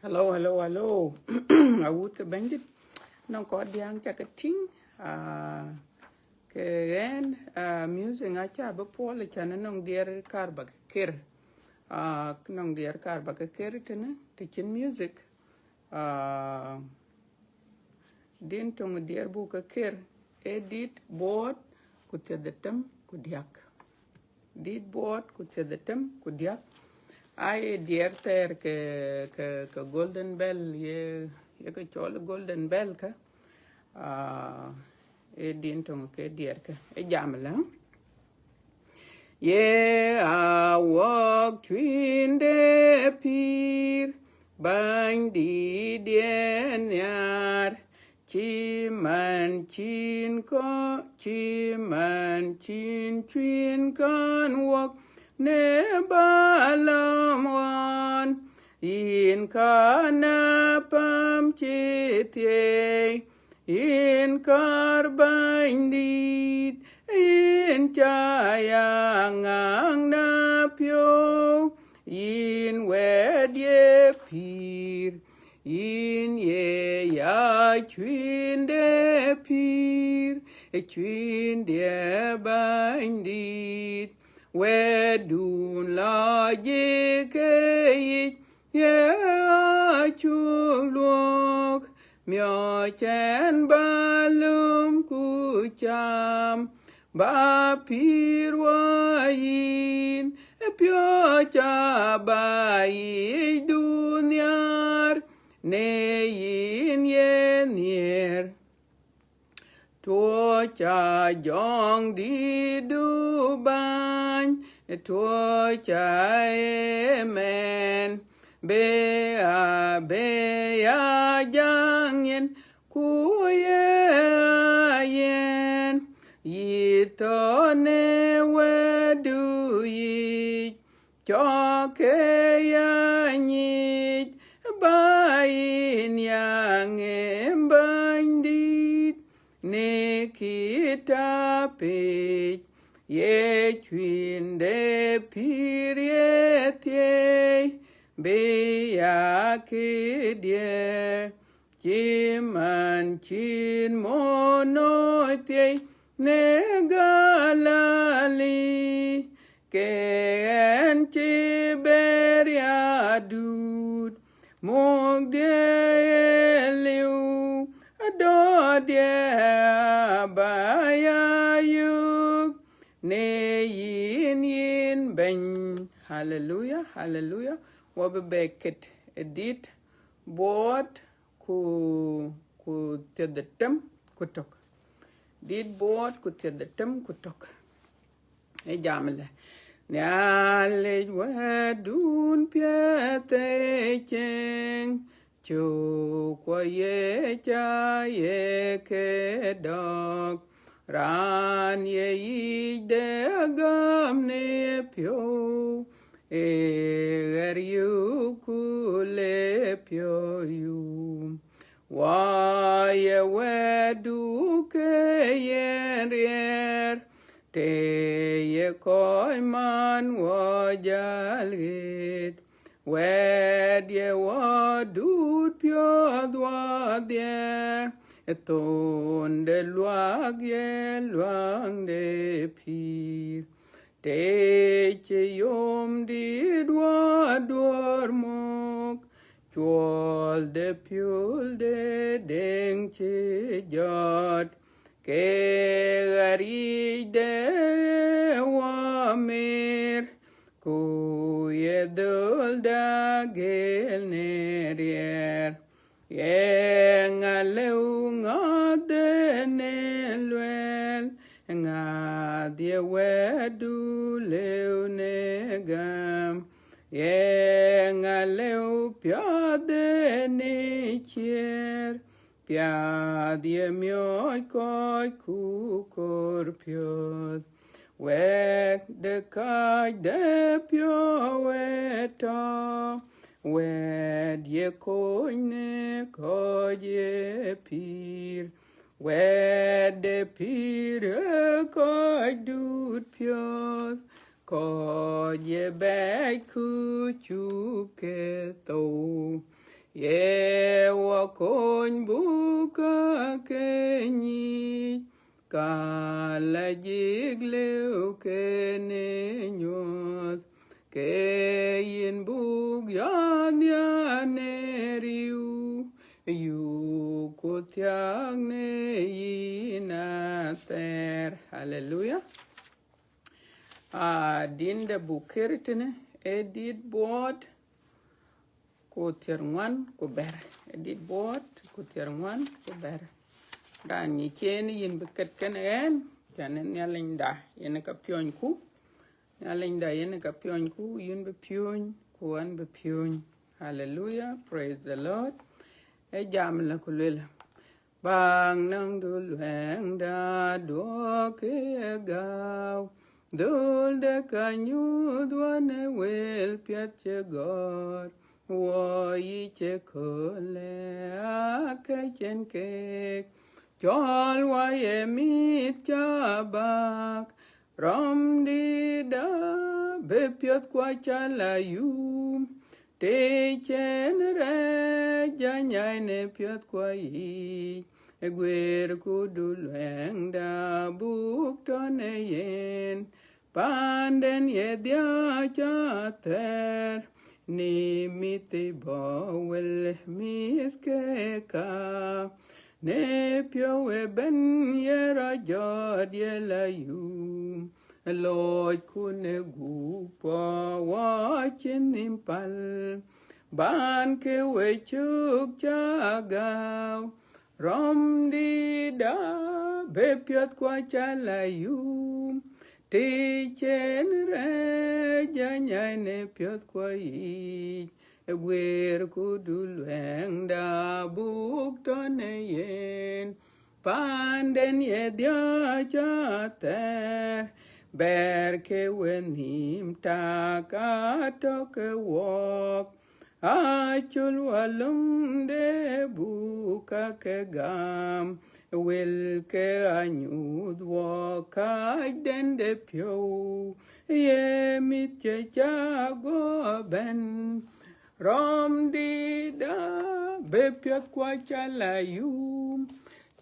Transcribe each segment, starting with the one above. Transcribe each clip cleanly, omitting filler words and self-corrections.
Hello. I would ke bandit. No ko diang cha ke ting. Ke music ngacha be pole chana nong dier karba kir. Nong dier karba ke kir tene teaching music. Din tong dier bu ke kir. Edit board kutya detem kudiak. Did board kutya detem kudiak. I dear ter ke golden bell ye ke chol golden bell ka din tong ke dear ke jamla ye a walk twin de pir bang di dien yar chi man chin chin twin kan walk ne balam wan in kana pam chitye in karbindit in chayang na pyo in wedye pir in ye ya chwin de pir chwin de bindit where do la ye chulok myo chen balum kucham ba pirwain pyo cha ba dunyar ne yin yer Tua cha dòng đi đu ban Tua cha men Bê a giang yen Ku yen Yi to ne we du yi Cho ke nhít Ba yin yang em ban đi ne kita pe ye chwin de pir ye tie be ya ke die chiman chin mono tie ne galali ke en chi ber ya dud mong de liu do dia baya yuk ne yin ben hallelujah wabe beket edit board ku tedetem kutok did board ku tedetem kutok e jamle nyale wadun piate cheng Chu kwa ye cha ye ke dog ran ye yi de gam ne pyo yu ku le pyo yu wa ye we du ke yen rier te ye koi man wa jalgit Wed ye wa dut pyo dwa de Thon de luag ye luang de pir Te che yom di dwa mok Chwal de pyul de deng che jot Ke gari de wa mer Ku ye dul da gel nerier ye ngaleu ngade ne luel ngadie wedu leu negam ye ngaleu piade ne chier piadie mioi koi ku korpiot Wet de kai de pyo weta Wed ye koine ko ye pir Wed de pir ko dut pyo Ko ye bai ku chu ke to ye wa kon buka kenyi kala jigle ukene nyos ke yin bug yan yaneriu yu kutyang ne yinater. Hallelujah. Dinda bukeritene edit board ko terngwan ko ber edit board ko terngwan ko ber dan ni cheni yin buket kenen kanen yalinda yen ka pion ku yalinda yen ka pion ku yin be pion ko an be pion. Hallelujah, praise the Lord. E jam la kulela bang nang dul hang da do ke gaw dul de kanyu dwane wel piat che god wo yi che kole a ke chen ke chol wa ye mit cha bak rom di da be piat kwa cha la yum te chen re janyai ne piat kwa yi egwer kudul heng da buk tone yen panden ye dia cha ter ni miti bowel mit ke ka ne pyo e ben ye ra jod ye la yum Lord kune gupa watching impal ban ke we chuk chagaw rom di da be pyat kwa chala yum ti chen re janya ne pyat kwa yi egwer kudul heng da buk tone yen panden ye dia cha ter ber ke wenim taka toke wok achul walum de buka ke gam wil ke anyud woka den de pyo ye mit che cha go ben rom di da be pyat kwa chala yum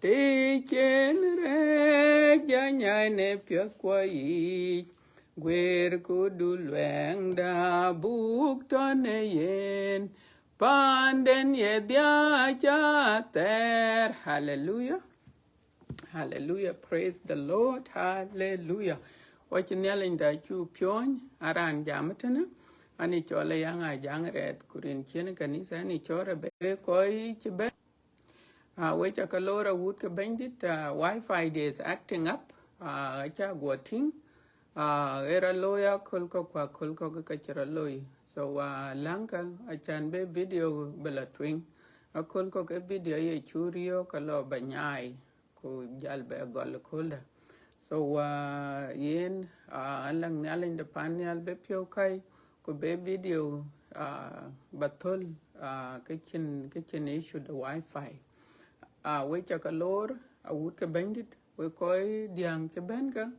te chen re janyai ne pyat kwa yi gwer kudul weng da buk tone yen panden ye dia cha ter. Hallelujah. Hallelujah. Praise the Lord. Hallelujah. Watching yelling da chu pyong aran jamatana ani chola yang a jang red kurin chen kanisa ani chora be koi chibe which a kalora wood ka bandit Wi-Fi is acting up cha goting era loya kulko kwa kulko ka chara loy so lanka a chan be video bela twing a kulko ka video ye churio kalo banyai ko jalbe gol kulda so yen alang naling de panyal be pyo kai ko be video batul kitchen issue the Wi-Fi we cha kalor a wut ka bandit we koi diang ke ben ka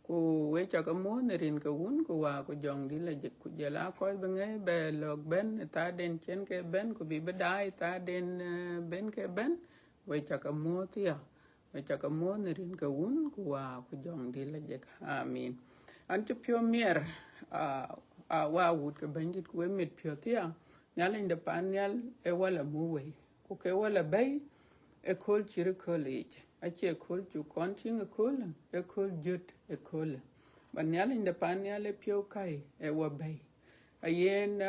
ku we cha ka mon rin ka un ku wa ku jong di la jik ku jela koi bengai be log ben ta den chen ke ben ku bi bedai ta den ben ke ben we cha ka mo tia we cha ka mon rin ka un ku wa ku jong di la jik amin an chu pyo mier wa wut ka bandit ku we mit pyo tia nyalen de panyal e wala mu we ku ke wala bay e kol chiri college ache kol chu konting e kol jut e kol banyal in the panyal e pio kai e wabay ayen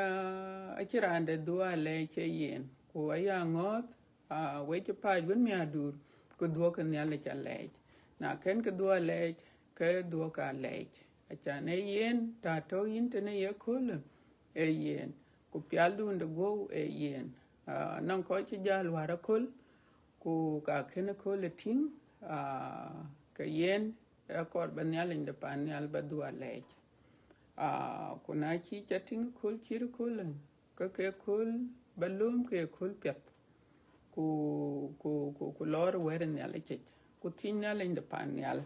achira ande dua le che yen ko aya ngot we che pa gun mi adur ko duo kan yale cha le na ken ko duo le ke duo ka le acha ne yen ta to intene ye kol e yen ko pialdu ndo go e yen nan ko chi jal wara kol ku ka kene ko le ting ka yen akor banyal in de panyal badua lej ku na chi chating kol chir kol ka ke kol balum ke kol pet ku lor wer nyal chech ku tinyal in de panyal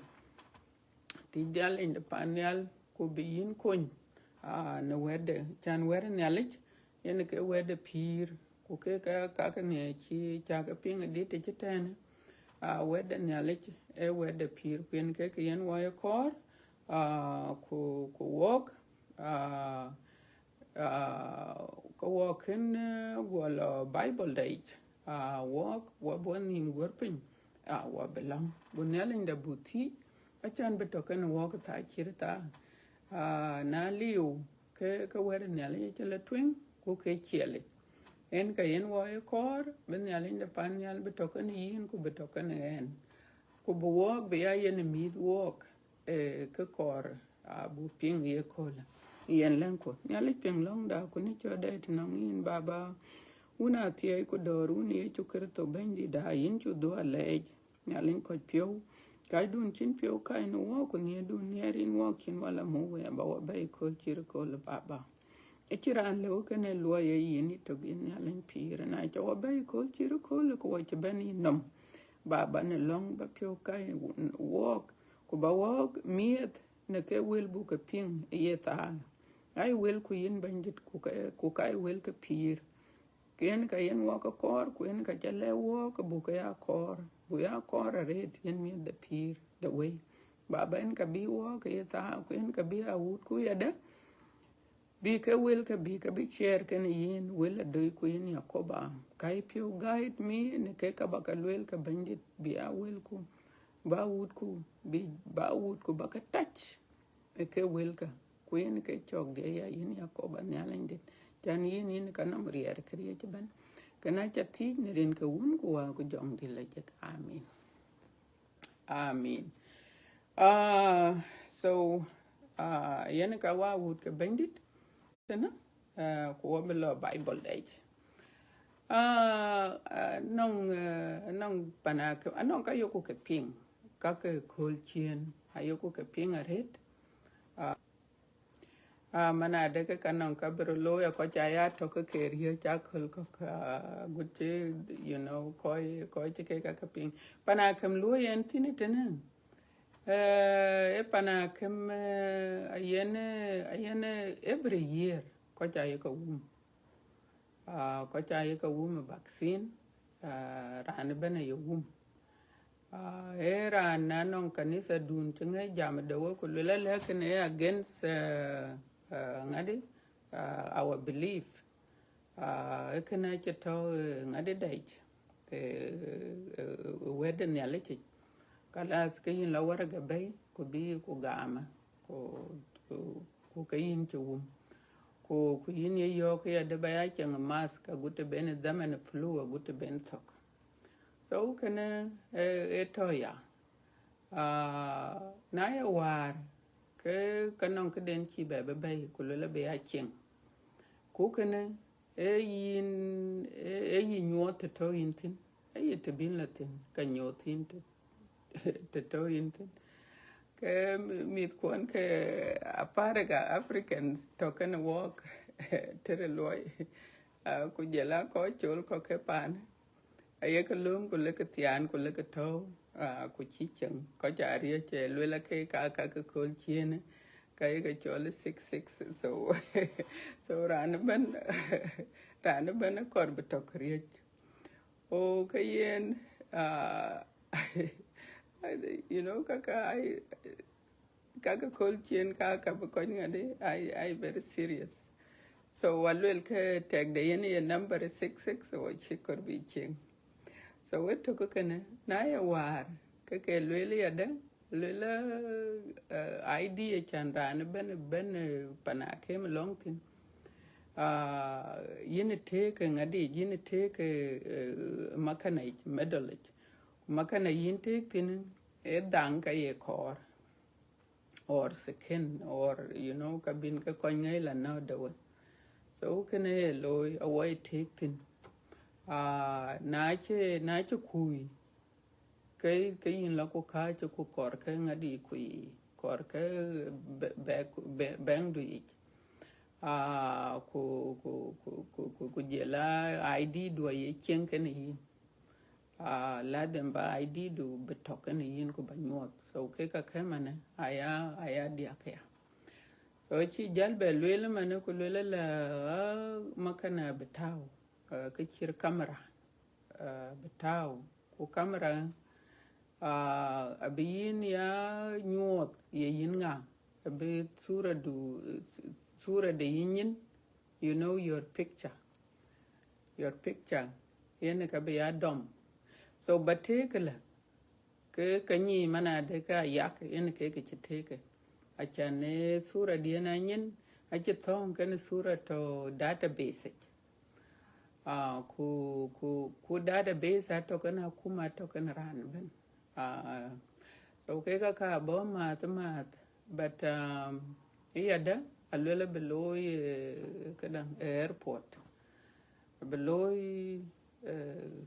tinyal in de panyal ku biyin kun na wede chan wer nyal yen ke wede pir ku ke ka ne chi cha ka ping di te ten weda ne ale weda pir kwen ke yen wa kor ku walk ko walk in wala bible date walk wa bonim gorpin wa belang bunelin da buti achan betoken walk ta chirta na liu ke weda ne ale chela twin ku ke chele en ka yen wa kor ben ne ale da pan ne ale betoken yin ku betoken en ku bu walk be ya yen mid walk ke kor bu ping ye kola yen len ko nyali ping long da ku ni cho de tinong in baba una tie ku doru ni chu kerto bendi da yin chu do ale nyali ko pio kai dun chin pio kai no wo ku ni dun ni rin wo kin wala mu we ba wa bai ko chir ko le baba e kiran le o kene lo ye yin to gin nyali pir na cho wa bai ko chir ko le ko che bani nom baba ne long ba pio kai walk ku ba walk miet ne ke wil bu ka ping ye ta ai wil ku yin bandit ku kai wil ka pir ken ka yen wa ka kor ku yen ka chale wo ka bu ka ya kor bu ya kor red yen mi the pir the way baba en ka bi wo ka ye ta ku yen ka bi a wut ku ya da bi ka wil ka bi cher ken yin wil a do ku yin ya ko ba kai pio guide me ne ke ka ba ka wil ka bandit bi a wil ku ba wut ku bi ba wut ku ba ka touch e ke wil ka ku yin ke chok de ya yin ya ko ba ne alendit jan yin ka nam rier kriye ban kana cha ti ne ren ka un ku wa ku jong di le jet amin amin so yin ka wa wut ka bandit tena ku wa belo bible age nong pana ka anong ka yo ku ke ping ka ke kol chien ayo ku ke ping aret mana de ka kanong ka bro lo ya ko cha ya to ka ke ri cha khol ko ka guche ko che ka ping pana kam lo yen tin tene pana kam ayene every year ko cha yo ko cha yo vaccine ran bana yo era nanong kanisa dun chinga jam de wo ko le kene against ngadi our belief ekena cheto ngadi dai weden ya lechi kala skin la wara ga bay ko bi ko gama ko kayin chum ko yin ye yo ko ya de baya chen mask gute ben zaman flu gute ben tok so kana etoya na ya war ke kanong ke den chi be ku le be a chen ku kana yin nyot to yin tin te bin latin ka nyot yin te to yin tin ke mit kon ke aparga africans to kana walk tere loy ku jela ko chul ko ke pan aye ka lum ku le ke tian ku le ke to ku chi chen ko ja ri che le la ke ka ko chien ka ye ke chole 66 so ran ban kor to kriye o ka yen kaka ko chien ka ko ngade I very serious so walwel ke tag de yen number 66 o chi kor bi chen so we to ko kana na ya war ke lwele ya da lwele ID chan ran ben pana kem long tin yin take ngadi yin take makana medalage makana yin take tin e danka ye kor or second or kabin ka kongai la na da wa so kene loy away take tin na che kui cái yin la ko ka che ko kor ka ngadi kui kor ka bang du ku jela ID do ye chen kan yin la dem ba ID do betoken yin ko banyot so ke ka kemane aya dia ka so chi jalbe lele mane ko lele la makana betaw cái chiếc camera betao ku camera abiyin ya nyuot ye yin nga abi sura de yin you know your picture yen ka be ya dom so batekala ke kanyi mana de ka yak yen ke chiteke achane sura de na yin ache thong kan sura to database ku database ato kana kuma to kana ran ben so ke ka bo mat but yada alwela below kadang airport below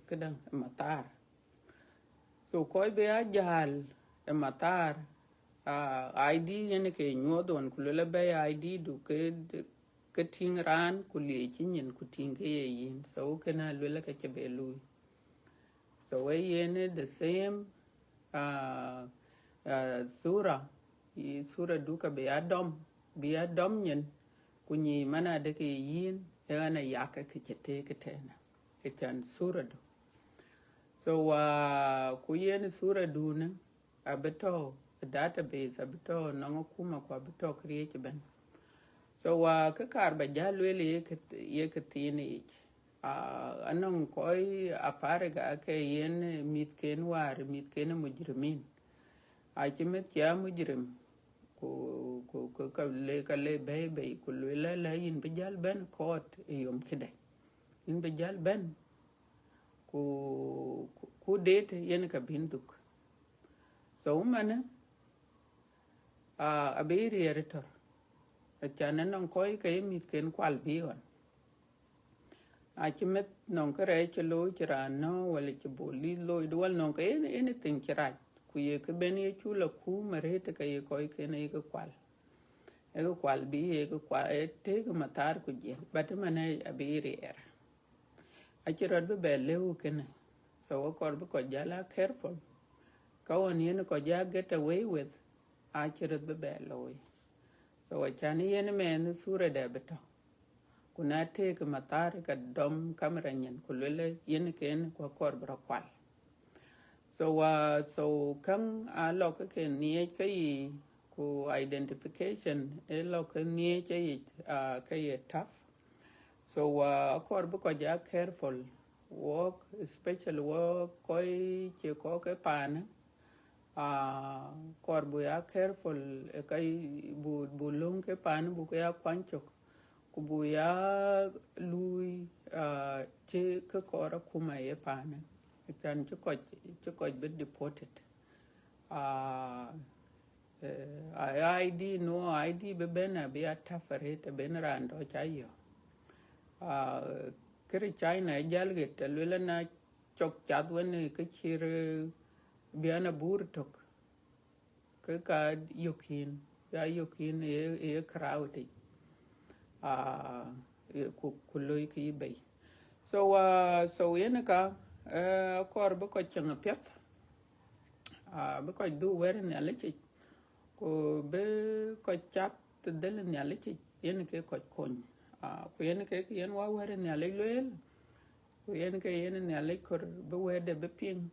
kadang matar so koy be ajal matar ID yene ke nyodon kulula be ID du ke ting ran kulie chinyin ku ting ke yin so kana lula ka ke belu so we yene the same sura duka be adom nyen kunyi mana de ke yin yana yaka ke te ke tena ke tan sura du so ku yene sura du ne abeto database abeto nango kuma ko abeto create ben so ka karba jalwele ye ke tini anong koy afare ga ke yen mit ken mujrimin achimet ya mujrim ko ka le bay ko la yin bijal ben court yom kide yin bijal ben ku date yen ka binduk so mana abiri eritor achana non koy ka mit ken kwal bion achimet non kare chelo chirano wala chiboli lo idwal non ka anything chirai ku ye ke ben ye chula ku marete ka ye koy ken ye kwal bi ye kwal te ka matar ku je but mana abiri er achirod be lewu ken so ko ko jala careful ka won yen ko ja get away with achirod be loy so achani yen men sura de beto kuna te ka matar ka dom kamera nyen kulele yen ken ko kor bra kwal so kan a lok ke nie kai ku identification e lok nie kai kai tough so kor bu ko ja careful work especially work koi che ko ke pan kor bu ya careful kai bu lung ke pan bu ya kwanchok ku bu ya lui che ke kora kuma ye pan tan cho ko be deported ID no ID be bena be atafare te benrando chayo kiri China jalge telwela na chok chadwen ke chir biana burtok ke ka yokin ye crowd ku loy ki bay so yene ka kor bu ko changa pet bu ko du wer ne lechi ko be ko chap te del ne lechi yene ke ko kon ku yen ke yen wa wer ne le lel ku yen ke yen ne le kor be wede be ping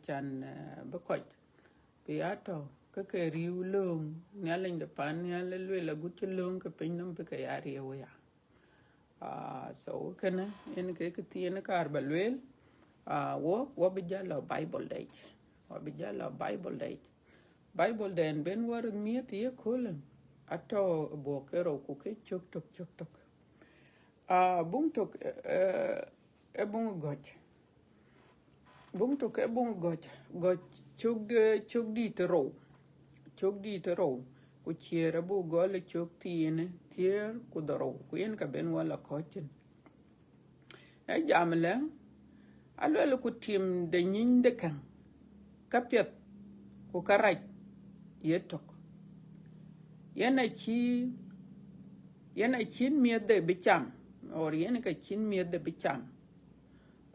chan be ko be ato ke riu long ne le de pan ne le la gut long ke pin nam be ke yari ya so kana yen ke tien kar ba lel wo be jalo bible den ben war miet ye kolen ato bokero ku ke chok tok bung tok e bung goch chok di tero ku chiera bu gole chok tiene tier ku doro ku yen ka ben wala kochin e jamle alwele ku tim de nyin de kan kapet ku karaj yetok yana chin miet de bicham or yana ka chin miet de bicham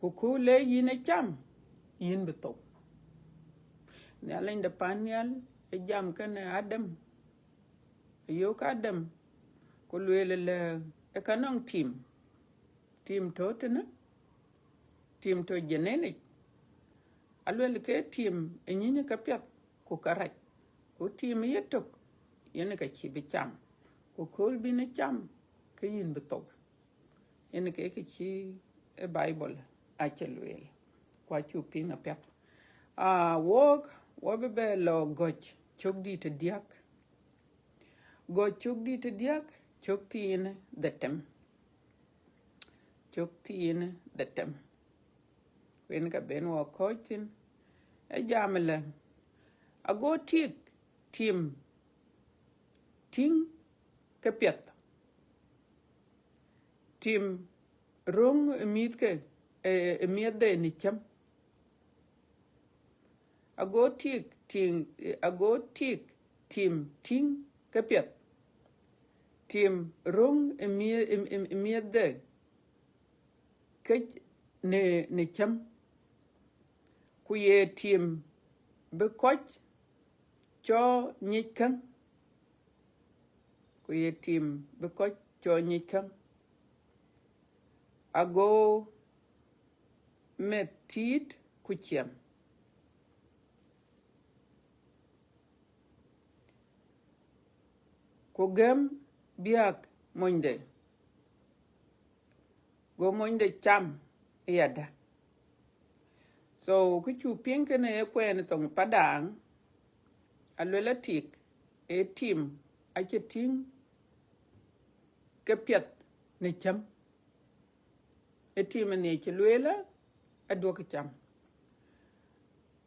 ku le yine cham yin beto ne alen de panyal e jam kan adam yo ka adam ku le e kanong tim team totena team to genetic alwel ke team enyinya ka pet ku karaj ku team yetok yene ka chi bicham ku kol bi ne cham ke yin beto yene ke chi e bible a chelwel kwa chu pinga pet wo be lo goch chok di te diak go chok di te diak chok tin the tem chok tin the tem wen ka ben wo koitin e jamle a go tik tim ting ke pet tim rong mit ke miet de ni cham a go tik tim ting ke pet tim rong miet de ke ne cham ku ye tim be koch cho nyikan ku ye tim be koch cho nyikan ago metit ku chiam ku gem biak monde go monde cham yada so ku chu pien kene e kwen tong padang alwela tik e tim ache ting ke piet ne cham e tim ne chelwela adwok cham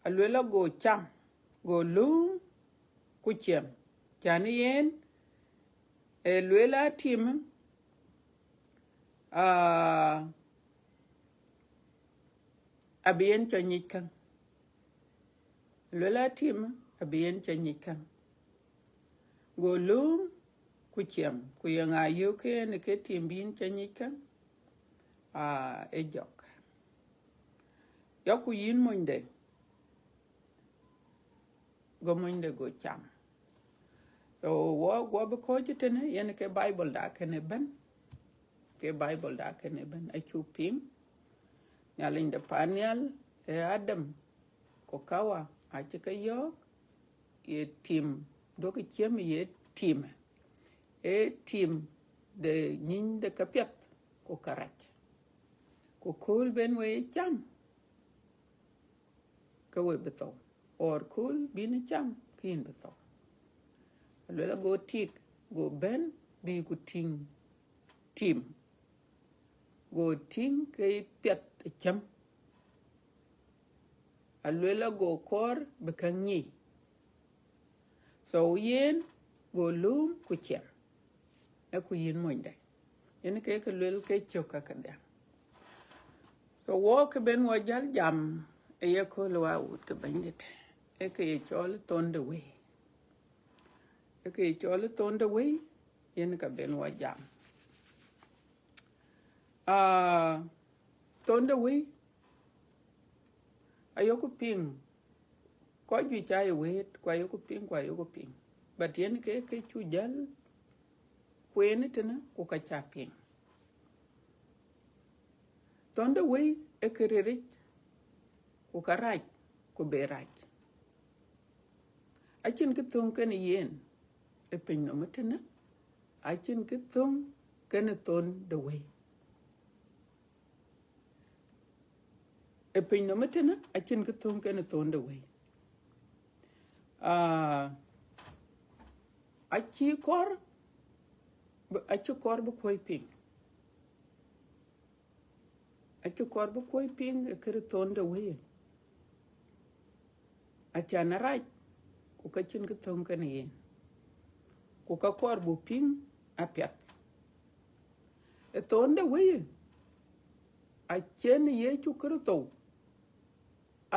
alwela go cham go lum ku chiem chani yen e lwela tim abien cho nyikan lwela tim abien cho nyikan go lum ku chiem ku yanga yoke ne ke tim bin cho nyikan e jok yoku yin monde go cham so wo be ko jitene yen ke bible da kene ben a chuping nyalin de panial e adam ko kawa a chika yok ye tim do ke chem ye tim e tim de nyin de kapet ko karach ko kol ben we cham ka we beto or kol bin cham kin beto lela go tik go ben bi ku ting tim go ting ke pet cham lela go kor bekanyi so yen go lum ku chem e ku yin monde yen ke lel ke choka kada so wo ke ben wo jal jam e ye ko lo ut ke bandit e ke chol Thon de Wei e ke chol Thon de Wei yen ka ben wo jam Thon de Wei ayoko ping ko ju cha ye wet kwa ayoko ping but yen ke chu jal kwen tena ku ka cha ping Thon de Wei e kererich ku karaj ku beraj achin ke thong ken yen e pin no metena achin ke thong ken Thon de Wei e pin no metena achin ke thong ken Thon de Wei achi kor bu koy ping e kere Thon de Wei achana raj ku ka chin ke thong ken yen ku ka kor bu ping apiat e Thon de Wei achen ye chu kere to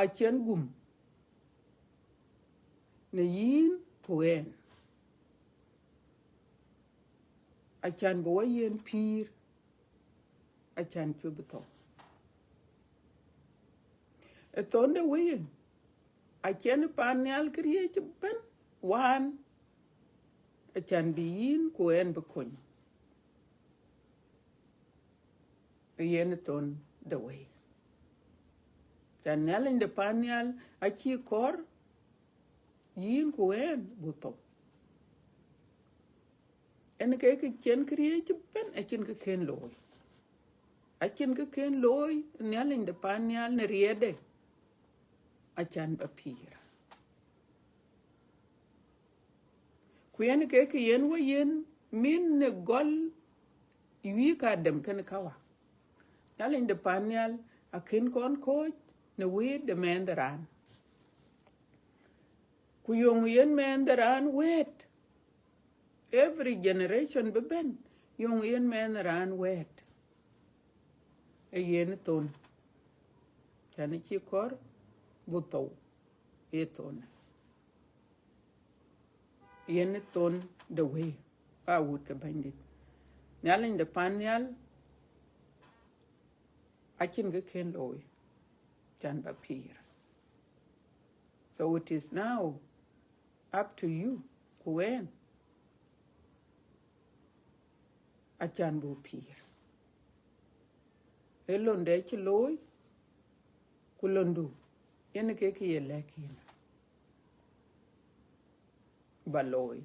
achen gum ne yin puen achan bo yen pir achan chu beto e Thon de Wei achen panyal kriye ben wan achan bi yin kuen be kun yen Thon de Wei chan nyal de panyal a chi kor yin kuen buto en ke chen kriye chi ben a chin ke ken loy a chin ke ken loy nyal de panyal ne riede a chan ba pir kuyen ke yen wo yen min ne gol wi ka dem ken kawa nyal de panyal a ken kon ko ne we de mendaran ku yong yen mendaran wet every generation be ben yong yen mendaran wet e yen Thon chan chi kor buto e Thon yen Thon de Wei a wut ke bandit nyal de panyal a chin ke ken loy chan ba pir so it is now up to you kuen a chan bu pir elonde chi loy kulondu yen ke ye lekin ba loy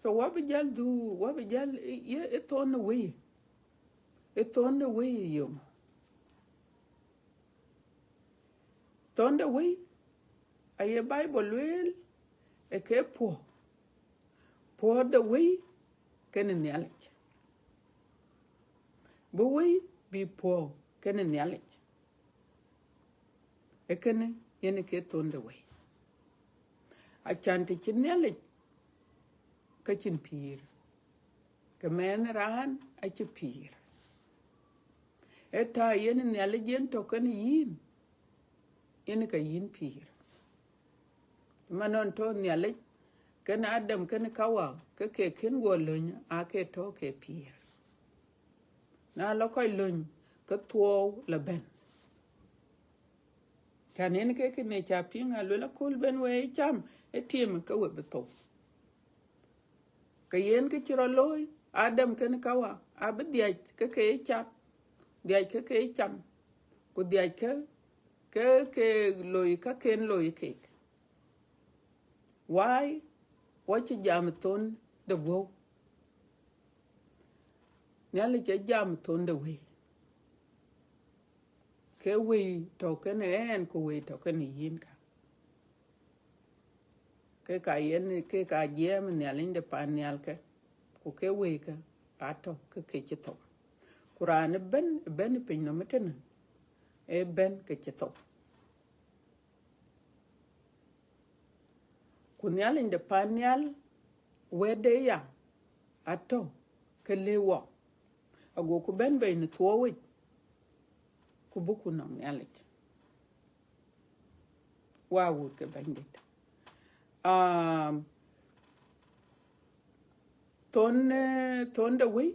so what we just do what we just it's on the way it's on the way yum Thon de Wei aye Bible well e ke po de Wei ken nyalech bo Wei bi po ken nyalech e ken yen ke Thon de Wei a chante chin nyalech ka chin pir ke men ran a chi pir eta yen nyalech yen to ken yin ka yin pir manon to nyalech ken adam ken kawa ke ken go lun a ke to ke pir na lo koy lun ka tuo la ben kanen ke ne cha pinga lo la kul ben we cham e tim ka we beto ka yen ke chiro loy adam ken kawa abdia ke chap dia ke cham ku dia ke loy ka ken loy ke why what you jam Thon de Wei nyali che jam Thon de Wei ke we to ken en ku we to ken yin ka yen ke ka jem nyali de panyal ke ku ke we ka ato ke chito Quran ben pin no meten e ben ke chito ku nyali de panyal we de ya ato ke lewo ago ku ben ni tuo we ku buku no nyali wa wu ke bandit Thon de Wei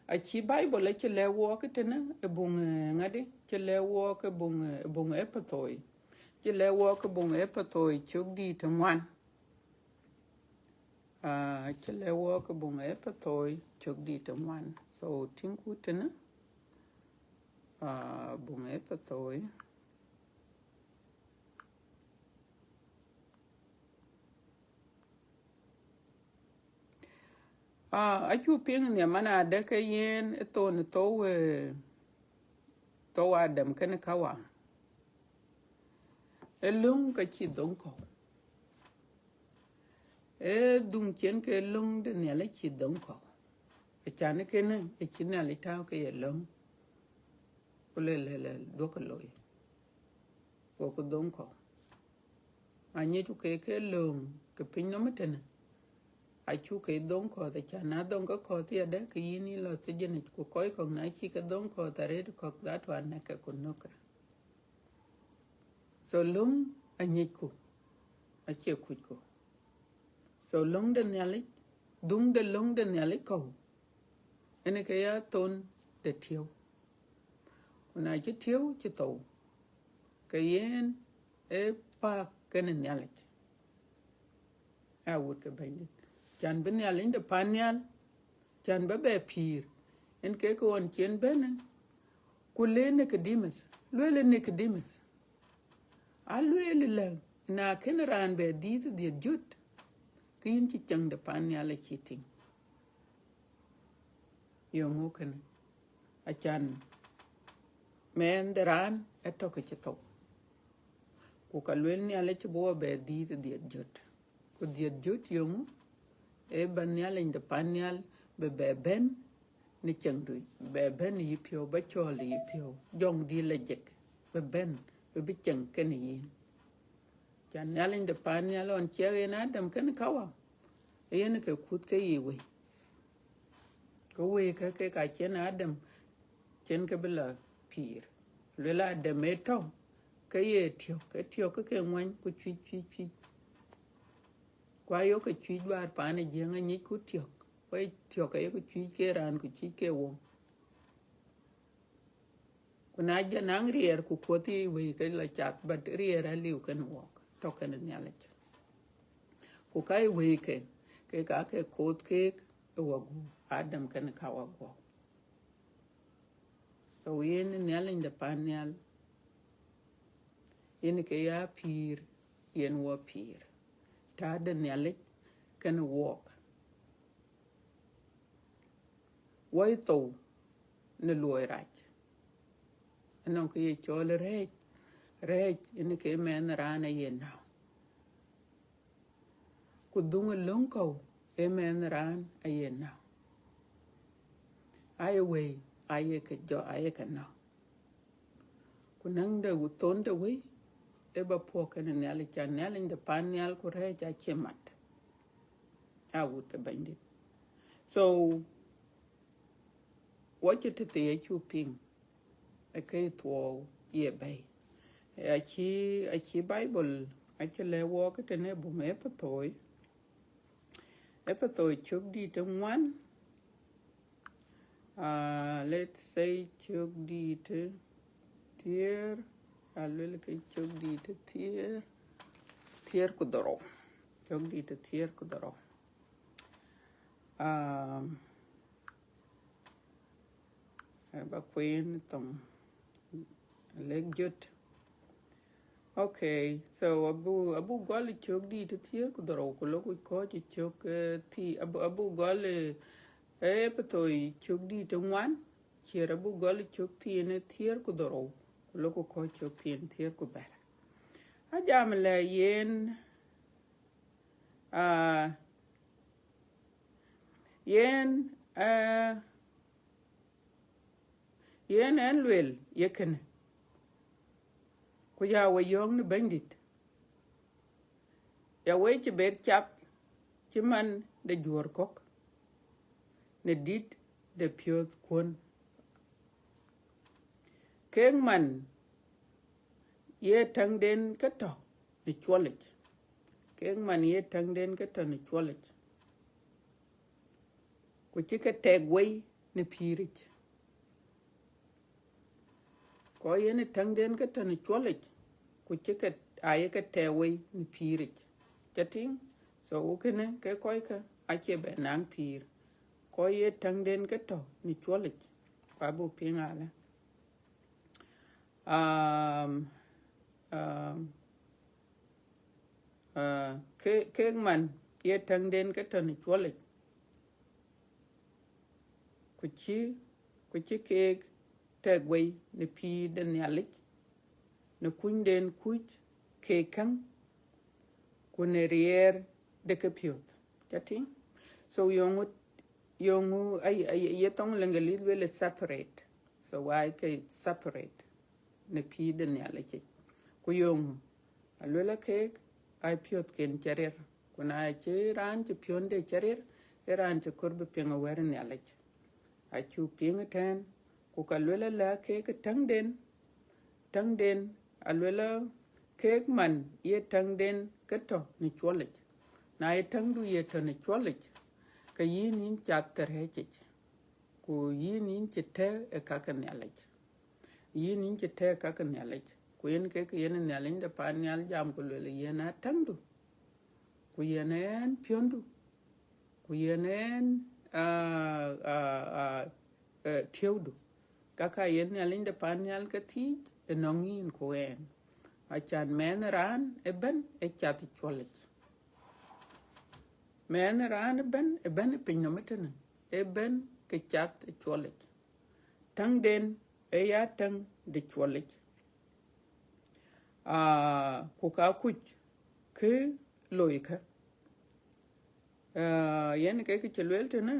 a chi Bible che le wo ke tena e bung ngade che le wo ke bung e patoi che le wo ke bung e patoi chuk di twan che le wo ke bung e patoi chuk di twan so tin ku tena bung e patoi a chu ping ne mana de ke yen to adam ken kawa elung ka chi dong ko e dung chen ke lung de ne la chi dong ko e chan ke ne e chi na li ta ke ye lung le do ko loy ko dong ko a ni tu ke lung ke pin no meten a chu ke dong ko de chan na dong ko ti de ke yini lo se jene ko ko na chi ke dong ko ta re ko da twan na ke ko no ka so lung a ni ku a che ku ko so lung de nyali dung de lung de nyali ko ene ke ya Thon de thiêu na chi thiêu chi to ke yen e pa ke ne nyali a wut ke bandit chan ben nyali de panyal chan ba be pir en ke ko on chen ben kule Nicodemus lwele Nicodemus a lwele la na ken ran be dit de jut kin ci chang de pan yalla ci ting yo ngoken a chan men de ran etoke ci to ku ka lwele ni ala ci bo be dit de jut ku de jut yo ngo e ban yalla de pan yalla be ben ni chang du be ben yi pio ba chol yi pio jong di la jek be ben be bi chang ken yin chan yalla de pan yalla on chere na dam ken kawa yen ke kut ke yi we ko we ka chen adam chen ke bela pir le la de meto ke ye tio ke ngwan ku chi kwa yo ke chi war pa ne je nga ni ku tio ke ku chi ke ran ku chi ke wo ku na ja nang rier ku ti we ke la chat bat rier a liu ken wo to ken nyale ku kai we ke ka ke kot ke wagu adam ken ka wagu so yen nyale de panel yen ke ya pir yen wo pir ta de nyale ken walk wai to ne loy rach anon ke ye chol rech yen ke men rana yen na ku dung lonko e men ran ayen na ai we ai ke jo ai ke na ku nang de Thon de Wei e ba po ken nyale chan nyale de panel ku rech a chemat a wut be bandit so what you te chu ping a ke to ye bay a chi bible a chi le wo ke ne bu me patoi chuk di te one let's say chuk di te tier a le ke chuk di te tier ku doro chuk di te tier ku doro ba queen tong leg jut. Okay, so abu gol chok di te tier ku doro ku lo ku ko chok ti abu gol e patoi chok di te one chier abu gol chok ti ne tier ku doro ku lo ku ko chok ti ne tier ku ber a jam le yen yen en lwel yeken ku ya we yong ne bandit ya we ci ber chap ci man de jor kok ne dit de piot kon keng man ye tang den ka to ni cholet keng man ye tang den ka to ni cholet ku ci ka teg we ne pirich ko ye ne tang den ka to ni cholet ku ci ka aye ka te we ni pirich chating so ukene ke koy ka ache be nang pir ko ye tang den ka to ni cholet pa bu pingala ke man ye tang den ka to ni cholet ku ci ke teg we ni pi den yalik ne kun den kuj ke kan ku ne rier de ke piot chating so yongu ay ye tong lengalit wele separate so why ke separate ne pi den yalik ku yongu alwela ke ay piot ken charer kuna che ran che pionde charer ran che korbe penga weren yalik a chu pinga ten ku kalwela la ke tang den alwela ke man ye tang den kato ni cholet na ye tang du ye to ni cholet ka yin in chapter hechich ku yin in chete e kakan yalech yin in chete kakan yalech ku yen ke yen nyalin da pan yal jam ku le yen a tang du ku yen en piondu ku yen en tiawdu kaka yen nyalin de pan nyal ka ti nongin ko en achan men ran eben e chat cholich men ran ben pin no meten eben ke chat cholich tang den e ya tang de cholich ko ka kuch ke loika yen ke chelwel tena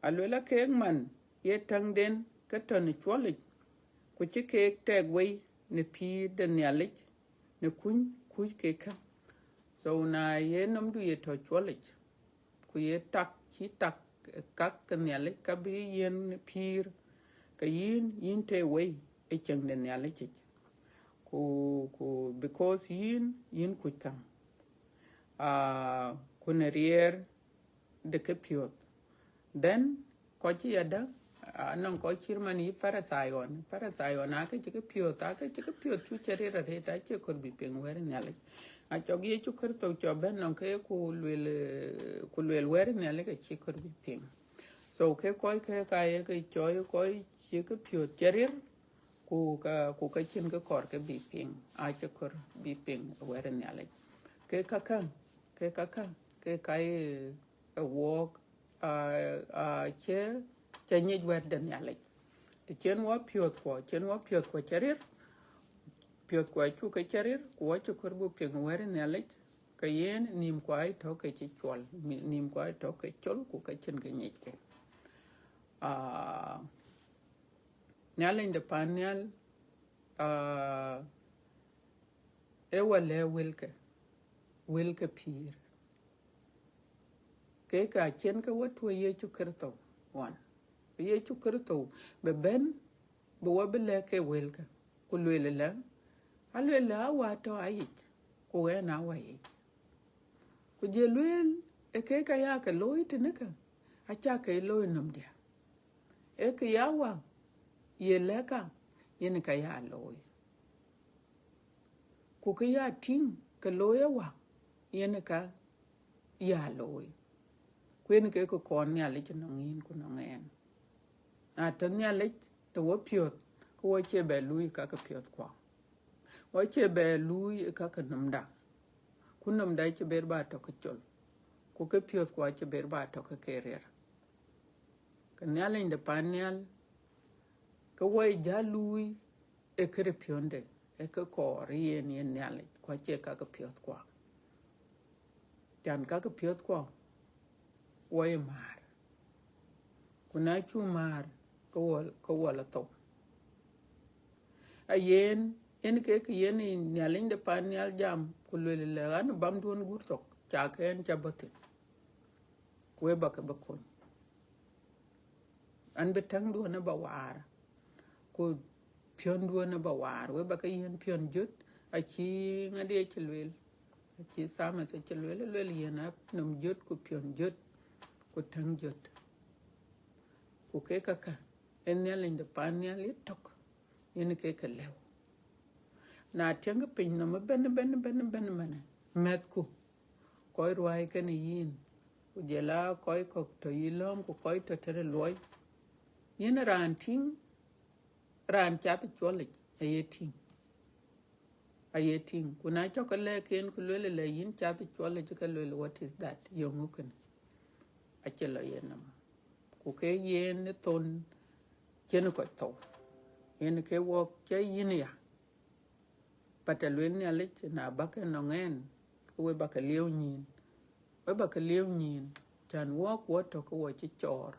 alwela ke man ye tang den ka ton cholich ku ci ke teg wei ne pi de nyalich ne kun ku ke ka so na ye nom du ye to cholich ku ye tak chi tak kak ka nyalich ka bi yen pir ka yin te wei e chang de nyalich ku because yin ku kan ku ne rier de ke piot then ko ci yada non ko chirmani parasayon ake chike piot chu chere re ta che kor bi peng wer nyale a chogi chu kor to cho ben non ke ku lwel wer nyale ke chi kor bi peng so ke koi ke ka ye ke choy koi chi ke piot chere ku ka chin ke kor ke bi peng a che kor bi peng wer nyale ke kaka ke kai a walk che nyej wer den nyale te chen wa piot ko charir piot ko chu ka charir ko chu kor bu ping wer nyale ka yen nim ko ai to ke chi chol nim ko ai to ke chol ku ka chen ke nyej ke nyale de panel e wale wilke pir ke ka chen ka wat wo ye chu kerto wan ye chu kerto be ben bo wa be le ke wilke ku lele la alwela wa to ai ku we na wa yi ku je lwel e ke ka ya ka loy tene ka a cha ke loy nom dia e ke ya wa ye le ka ye ne ka ya loy ku ke ya tin ka loy wa ye ne ka ya loy kwen ke ko kon ya le no ngin ku no ngen a tan ya le to wo piot ko wo che be lui ka ka piot kwa wo che be lui ka ka namda ku namda che ber ba to ka chol ku ke piot kwa che ber ba to ka kerer ka ya le de panel ko wo ja lui e kre pionde e ka ko rien yen ya le kwa che ka ka piot kwa jan ka ka piot kwa wo e mar kuna chu mar ko wala to a yen ke yen nyalin de pan nyal jam ku le an bam don gurtok cha ken cha bote we ba ka ba kon an be tang do na ba war ku pion do na ba war we ba ka yen pion jut a chi ngade chi lwel a chi sama se chi lwel yen ap num jut ku pion jut ku tang jut ku ke ka en nyalin de pan nyal tok yen ke ka lew na tiang pin no ben mane met ku koy ruai ke ni yin ku jela koy kok to yilom ku koy to tere loy yin ran chat cholik ayeting kuna chokole ken ku le yin chat cholik ka le what is that yongukun achelo yenam ku ke yen ton chen ko to yen ke wo ke yin ya patalwen ya le na baka no ngen we baka lieu nyin we baka lieu nyin chan wo ko to ko wo chi chor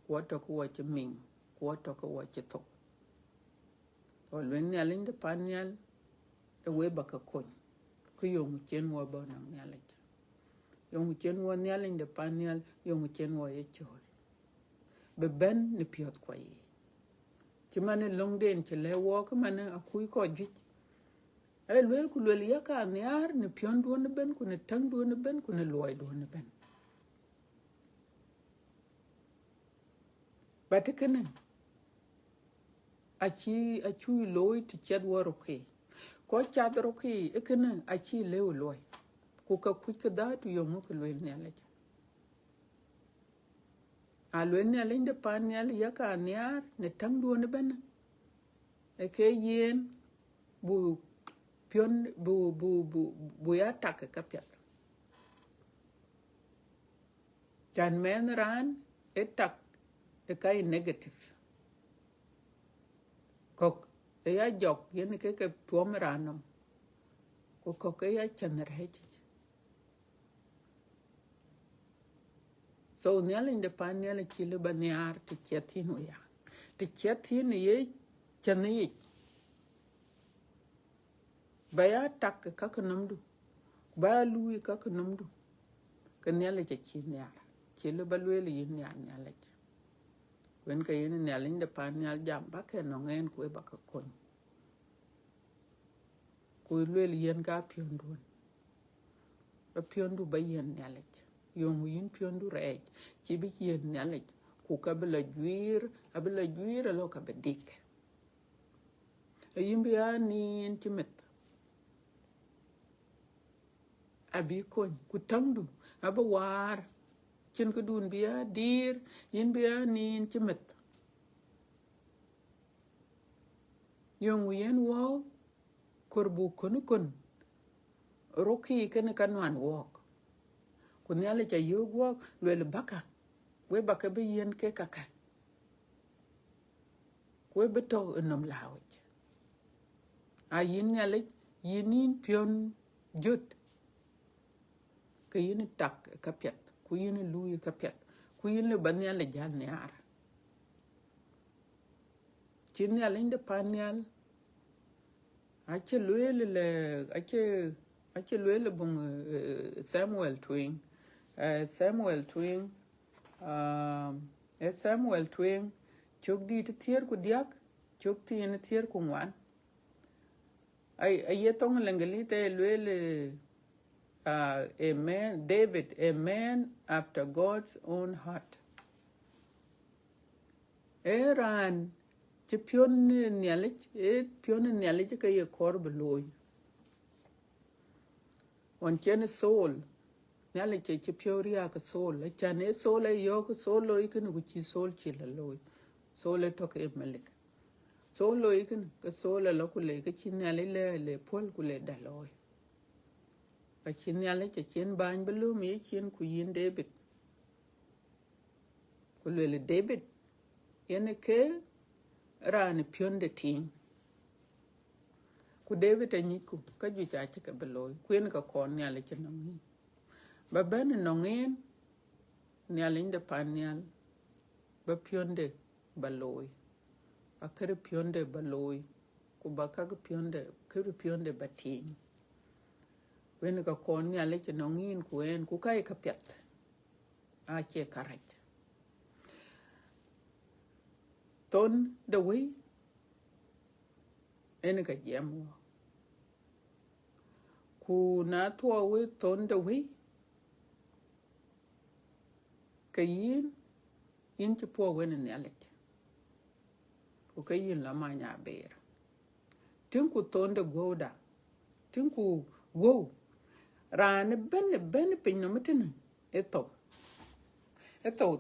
ko to ko wo chi ming ko to ko wo chi to o lwen ya linde panyal e we baka kon ku yong chen wo ba no ya le yong chen wo ya linde panyal yong chen wo ye chor be ben ni piot kwa yi chi mane long den chi le wo ko mane akui ko jit e lwel ku lwel ya ka nyar ni pion do ne ben ku ne tang do ne ben ku ne loy do ne ben batekene achi loy ti chat woro ke ko chat ro ke ekene achi lew loy ku ka ku ka da tu yong ku lwel ne le alwen ne linde pan nyal yaka nyar ne tangdu ne ben e ke yen bu pion bu ya tak ka piat jan men ran e tak e kai negative kok e ya jok yen ke tuom ranom ko kok e ya chaner heji so nyal inde pan nyal chile baniar te chatin ya te chatin ye chani baya tak ka namdu ba lui ka namdu ka nyal che chinyar chile balwele yin nyal wen ka yin nyal inde pan nyal jam ba ke no ngen ku ba ka kon ku lwele yen ka piondu ba yen nyal yong yin piondu rej chi bi yen nyal ku ka bela juir lo ka bedik yimbi ani intimate abi kon ku tangdu aba war chin ku dun biya dir yin biya ni intimate yong yen wo korbu kon roki ken kanwan wok ku nyale cha yogwok lwel baka we baka be yen ke kaka we beto enom lawj a yin nyale yinin pion jut ke yin tak ka piat ku yin lui ka piat ku yin le banyale jan nyar chin nyale inde panyal ache lwele bung Samuel twing chok di te tier ku diak chok ti ne tier ku ngwan ay yetong lengali te lwele a man David, a man after God's own heart eran che pion nialich ka ye kor beloy on chen soul nyale che pioria ka soul chane soul yo ka soul lo ikin ku chi soul chi la loy soul to ka melik soul lo ikin ka soul la ku le ka chi nyale le pol ku le da loy ka chi nyale che chen ban belu mi chen ku yin David ku le David yene ke ran pion de ting ku David anyiku ka ju cha ka beloy kuen ka kon nyale che nongi ba ben nongen nyale inde pan nyal ba pionde baloy ba kere pionde baloy ku ba ka pionde bating wen ka kon nyale che nongin ku en ku kai ka piat a che karaj Thon de Wei en ka jemo ku na thua we Thon de Wei ka yin che po wen nyale ku ka yin la ma nya ber tin ku Thon de goda tin ku wo ran ben pin no meten eto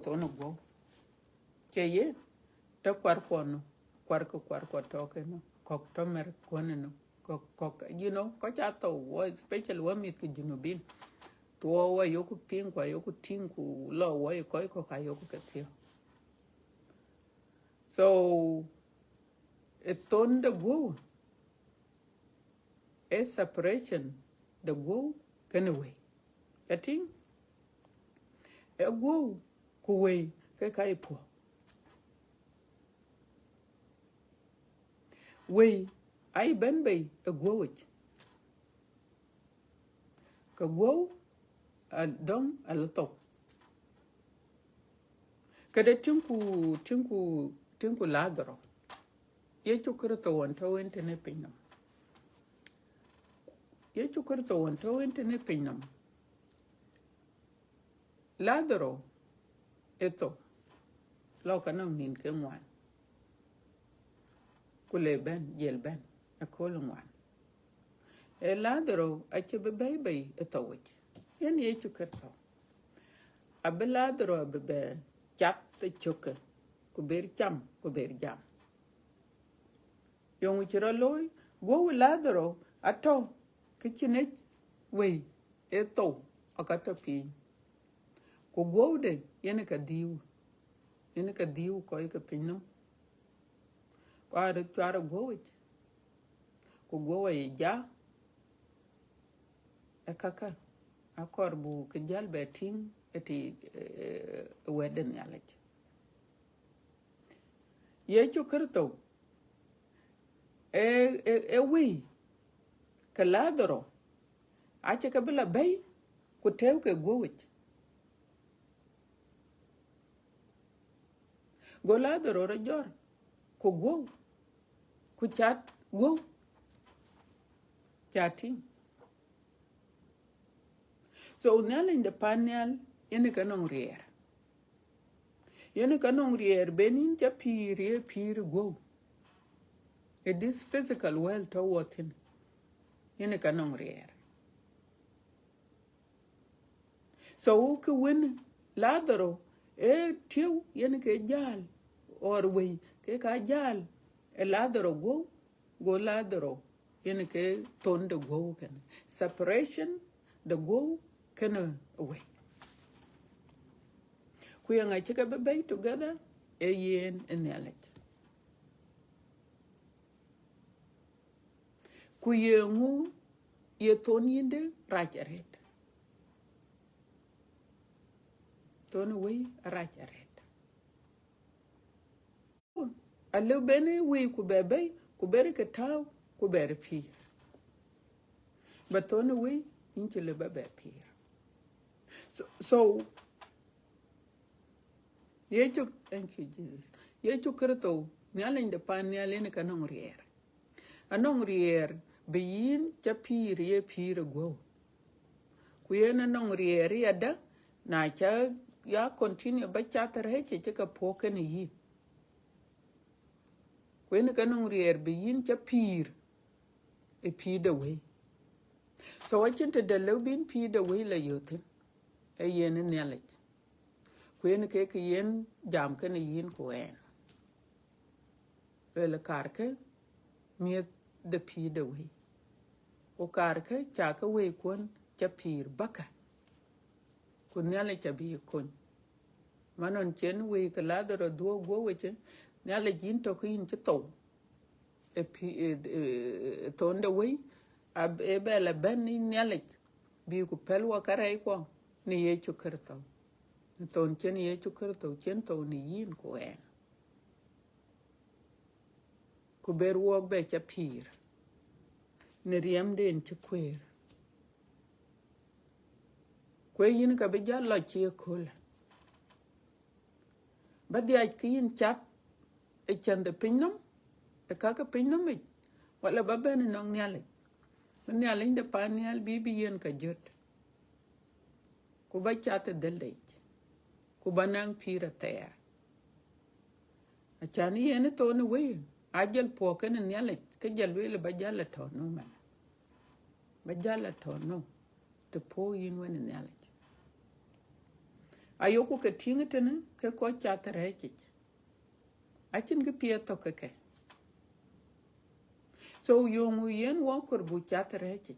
to no go ke ye ta kwar ko to ke no kok to mer ko no kok ko cha to wo special wo mit ku junubin to wo yo ku pin ko yo ku tin ku lo wo ko ka yo ku ke ti so Thon de go a separation the go can away I think a go ku we ke kai po we ai ben bay a go ka go a dom a loto kada tinku ladro ye chukurto wonto wente ne pinam ladro eto lo kanang nin ke ngwan kule ben yel ben a kolo ngwan e ladro a che bebe eto wich yen ye chukurto abe ladro bebe chat te choke ku ber cham ku ber jam yong chira loy go ladro ato kichine we eto akata pi ku go de yene ka diu ko ka pinno ko ara twara go ku go e ja akaka akorbu ke jal beting eti weden yalech ye chokerto we kaladro ache ka bila bay ku tew ke go ladro rajor ku go ku chat go chatting so nyal in the panel yene kanong rier benin cha pir go it is physical well to what in yene kanong rier so ku win ladro tiu yene ke jal or we ke ka jal ladro go ladro yene ke Thon de Wei kan separation the go can away ku yang chika be together yen enelet ku yengu ye Thon yinde racharet Thon we racharet allo bene we ku bebe ku bere ke taw ku bere pi but Thon we inchile bebe pi so yecho thank you Jesus yecho kerto nyalen de pan nyalen kanong rier anong rier beyin cha pir ye pir go ku yena nong rier yada na cha ya continue ba cha terheche cha ka poke ni yi ku yena kanong rier beyin cha pir de we so wachente de lobin pi de we la yote yen nyalech ku yena ke yen jam ke ni yin ku en le karke miet de pi de we o karke cha ka we kon cha pir baka kun nyale cha bi kun manon chen we ka la do do go we chen nyale jin to kin che to e pi Thon de Wei ab e bela ben ni nyale bi ku pelwa karai ko ni ye chu kerto Thon chen ye chu kerto chen to ni yin ko en ku ber wo be cha pir ne riem den che kwer kwe yin ka be jalo chi kula ba dia kin chat e chande pinnum e kaka pinnum e wala ba ben no nyale nyale de panial bibi yen ka jot ku ba chat de lej ku banang pira ter a chani yen Thon we ajel poken nyale ke jalwe ba jala to no man ba jala to no te po yin wen nyale ayoku ke tingitene ke ko chat rechi achin ke pie to ke so yongu yen wo kur bu chat rechi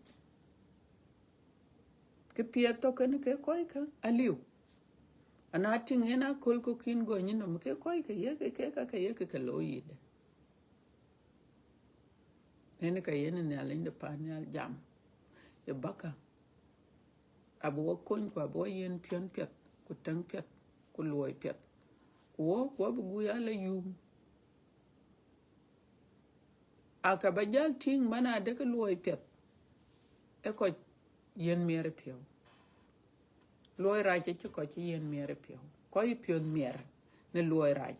ke pie to ke ko ka aliu ana tingena kol ko kin go nyino ke ko ke ye ke ye ke lo yide nene ka yen ne alinde panel jam e baka abu kon ko abo yen pion pet ku tang pet ku loy pet wo bu ya la yum aka bajal ting mana de ko loy pet e ko yen mere pio loy raje ci ko ci yen mere pio ko yi pion mere ne loy raj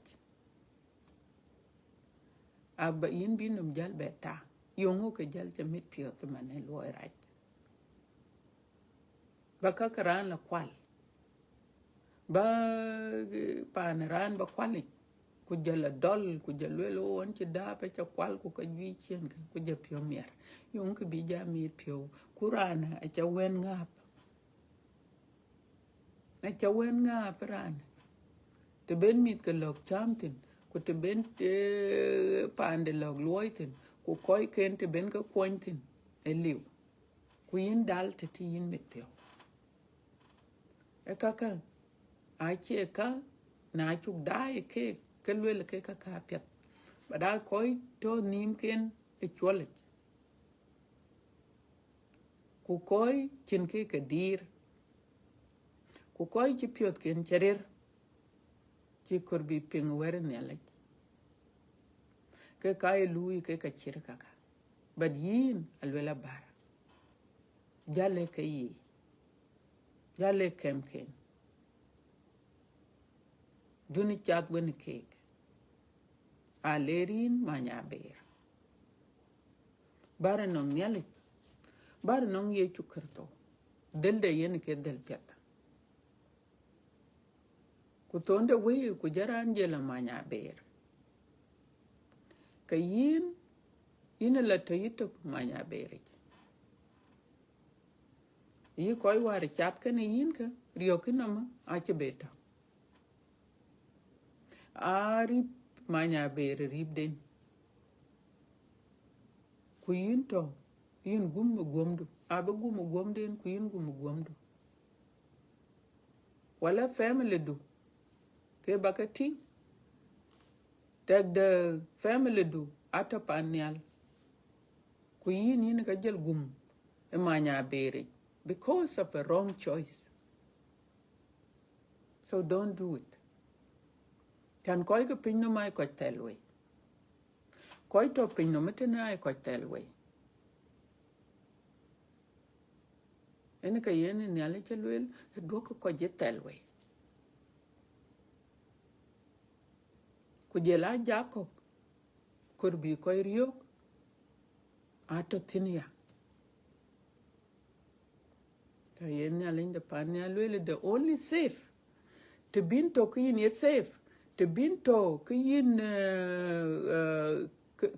aba yin binum jal beta yongo ke jal ci mit pio to mane loy raj baka karan la kwal ba paneran ba kwali ku jala dol ku jalwelo won ci da pe ca kwal ku ka wi chen ku je pio mer yong ke bi ja mi pio kurana a ca wen ngap a ca wen ngap ran te ben mit ke lok chamtin ku te ben pande lok loitin ku koi ken te ben ka pointin liu ku yin dal te ti yin mit pio kaka a che ka na chuk dai ke lwel ke ka pet bada koi to nim ken chwole ku koi chin ke dir ku koi chi piot ken cherer chi korbi ping wer ne la ke kai lui ke ka chir kaka bad yin alwela bar jale ke yi jale kem ken duni chat wen kek a lerin manya ber bar non nyali bar non ye chukerto del de yen ke del pet ku Thon de Wei ku jaran jela manya ber ka yin la tayito manya ber yi koy war chat ken yin ka rio kinama a che beta ari manya ber rib den ku yin to yin gum gomdu aba gum gomden ku yin gum gomdu wala family du ke bakati tag the family du ata panyal ku yin ka jel gum e manya bere because of a wrong choice. So don't do it. Kan koi ke pin no mai ko telwe koi to pin no mete na ko telwe ene ka yen ni ale chelwel do ko je telwe ku je la jako kurbi ko rio ato tinia ka yen ni ale de pan alwele the only safe to bin to kin ye safe to bin to kin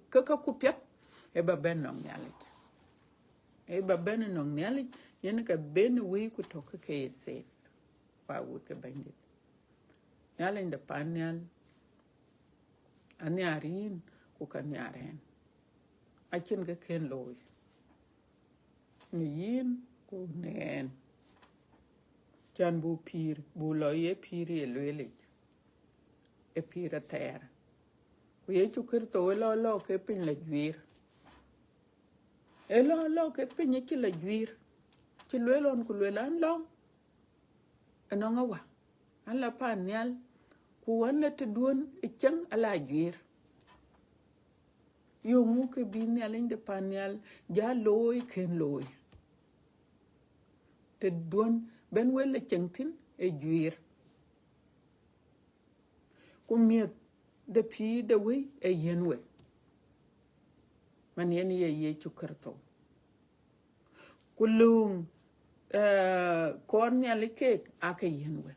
ka ku pet e ba ben no nyale e ba ben no nyale yen ka ben we ku to ke safe pa would ke bandit nyale de pan ani arin ku kan yaren akin ga ken loy ni yin ku nen chan bu pir bu lo ye pir ye lele e pir ter ku ye chukir to lo ke pin la juir e lo ke pin ye ki la juir ti lelon ku lelan long enonga wa an la pan nyal ku wan la te duon e chang ala juir yo mu ke bin nyal de pan nyal ja loy ken loy te duon ben wel chengtin e juir ku miet de pi de we e yenwe man yen ye chukarto kulung kornya lekek aka yenwe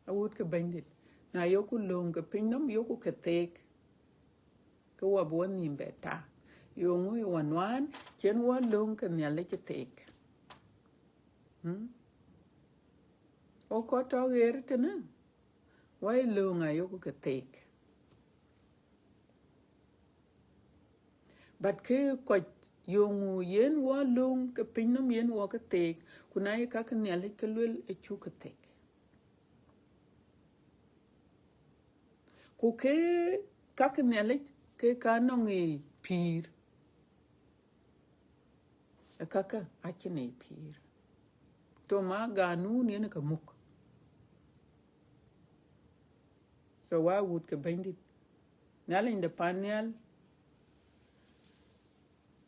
awut ke bandit na yo kulung ke pinnam yo ku ketek ko wabon ni beta yo ngui wanwan chen wa lung ke nya leketek o ko to ger tena wai lunga yo ku ketek but ke ko yongu yen wa lung ke pinnam yen wa ketek kuna ye ka nya lekelul e chu ketek ku ke kaknele ke kanongi pir kaka akine pir to ma ganu ne ka muk so why would ke bandit nala in the panel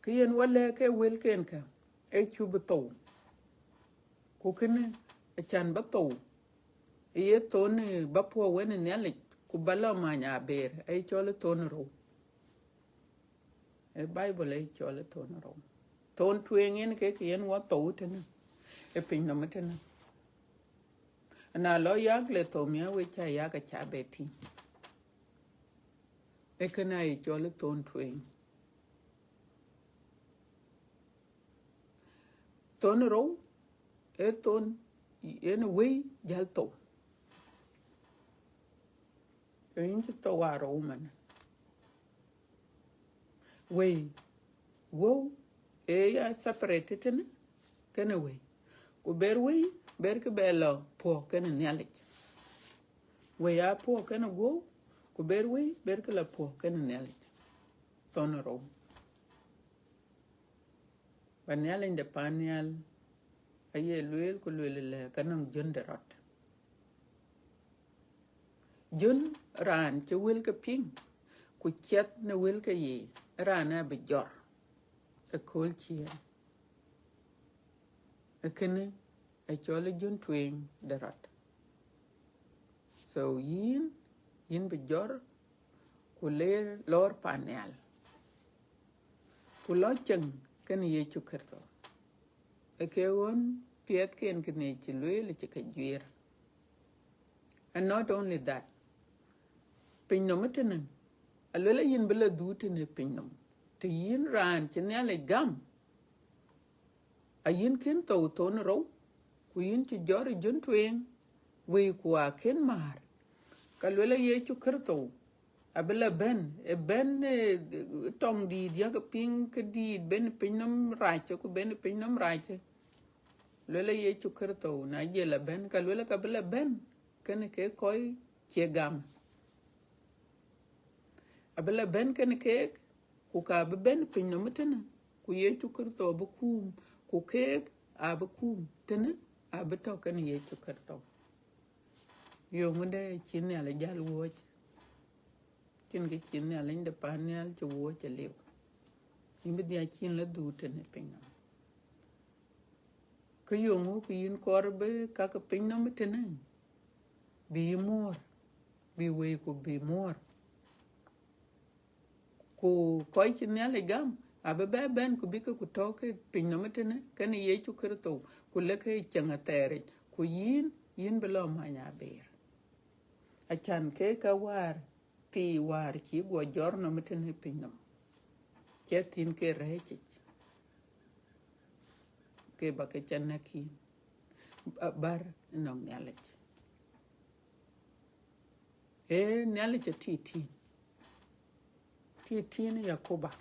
kien wala ke wel ken ka e chubu to ku kene e chan ba to e to ne ba po wen ne le ku bala ma nya ber e chole to ro e bible e chole to ro ton twengen ke kien wa to tene e pin no metena na lo yak le to mia we cha ya ka cha beti e kana e chole ton twen ton ro e ton ene we jal to in to tawaro man way wo ya separated ne kana way ku ber way ber ke belo po kana nyale way ya po kana go ku ber way ber ke la po kana nyale tonoro banyal in de panyal aye luel ku luel le kanang jonderot jun ran che wel ke ping ku chet na wel ke yi rana be jor e kol chien e kene e chole jun twing derot so yin be jor ku le lor panel ku lo cheng kene ye chukerto e ke won piet ken kene chi luel chi ke juer. And not only that, pinyom tenen alela yin bela du tene pinyom te yin ran chenale gam a yin ken to ton ro ku yin chi jori jun twing we kwa ken mar kalela ye chu kerto abela ben tong di ya ga ping ke di ben pinyom rache ku ben pinyom rache lela ye chu kerto na je la ben kalela ka bela ben ken ke koy che gam abela ben ken ke ku ka ben pinno mutana ku ye chukurto bu kum ku ke ab kum tene ab to ken ye chukurto yo ngunde chin ya la jal wo chin ge chin ya la inde panel chu wo che lew yimbe dia chin la du tene pinno ku yo ngu ku yin korbe ka ka pinno mutana bi mor bi we ku bi mor ku koy ci nele gam abe be ben ku bika ku toke pinno metene kan ye chu kerto ku leke changa tere ku yin belo manya ber a chan ke ka war ti war ki go jorno metene pinno ke tin ke rechi ke ba ke chanaki bar no nyale nyale ti ni yakoba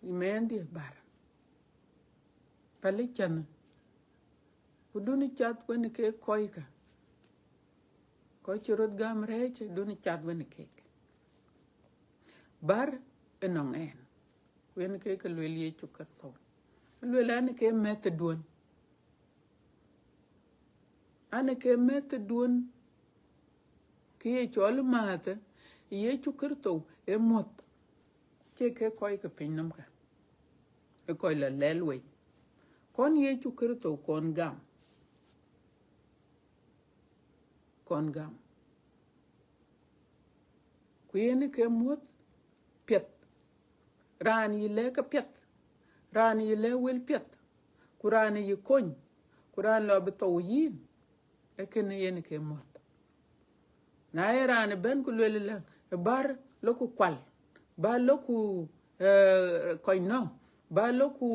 imendi bar palichan kuduni chat wen ke koika ko churut gam reche duni chat wen ke bar enongen wen ke lwelie chukarto lwelane ke metodun ane ke metodun ke chol mata ye chukarto e mot ke koika pinnam ka e koy la lelwe kon ye chukarto kon gam ku yene ke mot pet ran yi le ka pet ran yi le wel pet ku ran yi kon ku ran lo be to yin e ken yene ke mot na ran ben ku le bar lo ku kwal ba lo ku koy no ba lo ku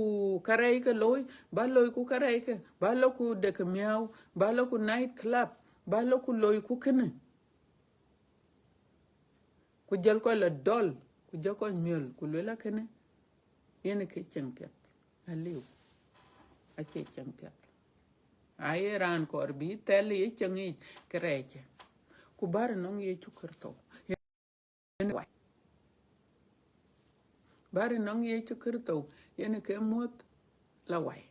karay ka loy ba loy ku karay ka ba lo ku de ka miaw ba lo ku night club ba lo ku loy ku kene ku jël ko la dol ku jël ko miel ku le la kene yene ke champion aliw a che champion ay ran ko bi tel ye changi kreche ku bar no ye chukurto bar no ye chukurto yene ke mot la way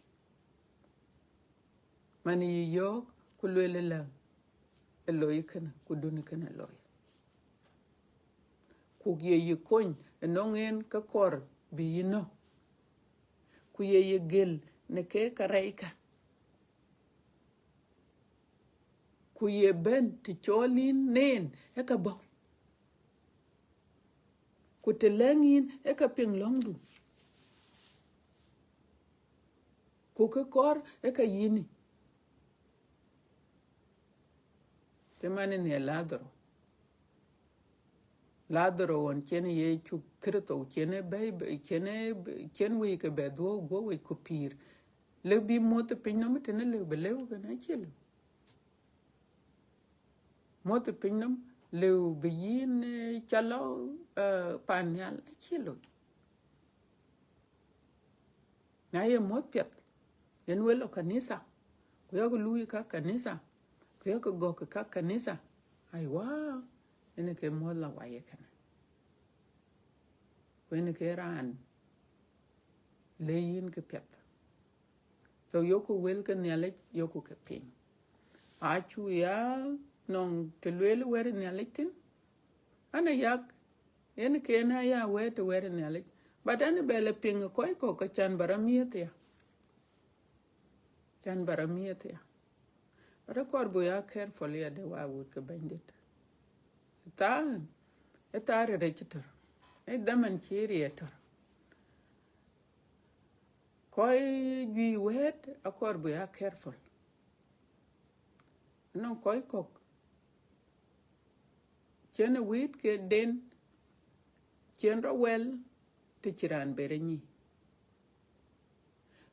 mani yok ku le la eloy kana ku dun kana loy ku ye kon nongen ka kor bi no ku ye gel ne ke karaika ku ye ben ti cholin nen e ka bo ku te lengin e ka ping longdu ku ke kor e ka yini te mane ne ladro on chene ye chu krito chene bay chen wi ke be do go wi ku pir le bi mot pin no mete ne le be le ga na chelo mot pin no lưu bị yin chalo pan yal chilo na ye mot pet yen welo kanisa kuya ko lui ka kanisa kuya ko go ka kanisa ai wa ene ke mola wa ye kana ene ke ran le yin ke pet so yoko wel ke nyale yoko ke ping a chu ya nong te lwel wer nyale tin ana yak ene ke na ya we te wer nyale badane bele ping ko ka chan baramiet ya chan baramiet ya bara kor bo ya careful ya de wa wut ke bandit ta re chitor e daman chiri etor koi gi wet akor bo ya careful no koi kok chene wit ke den chen ro wel te chiran bere ni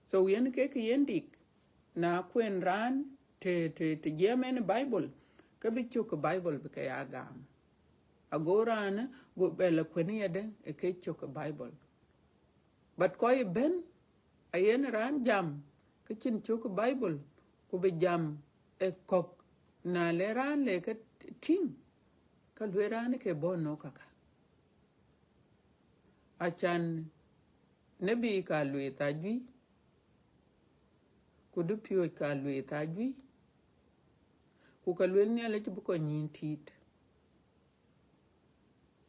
so yen ke yendik na kwen ran te yemen bible ka bi chuk bible bi ka ya gam agora go bela kwen yede e ke chuk bible but koi ben ayen ran jam ke chin chuk bible ku be jam e kok na le ran le ke ting ka le ran ke bono kaka achan nebi ka lwe ta jwi ku du pio ka lwe ta jwi ku ka lwe ni ale bu ko nyin tit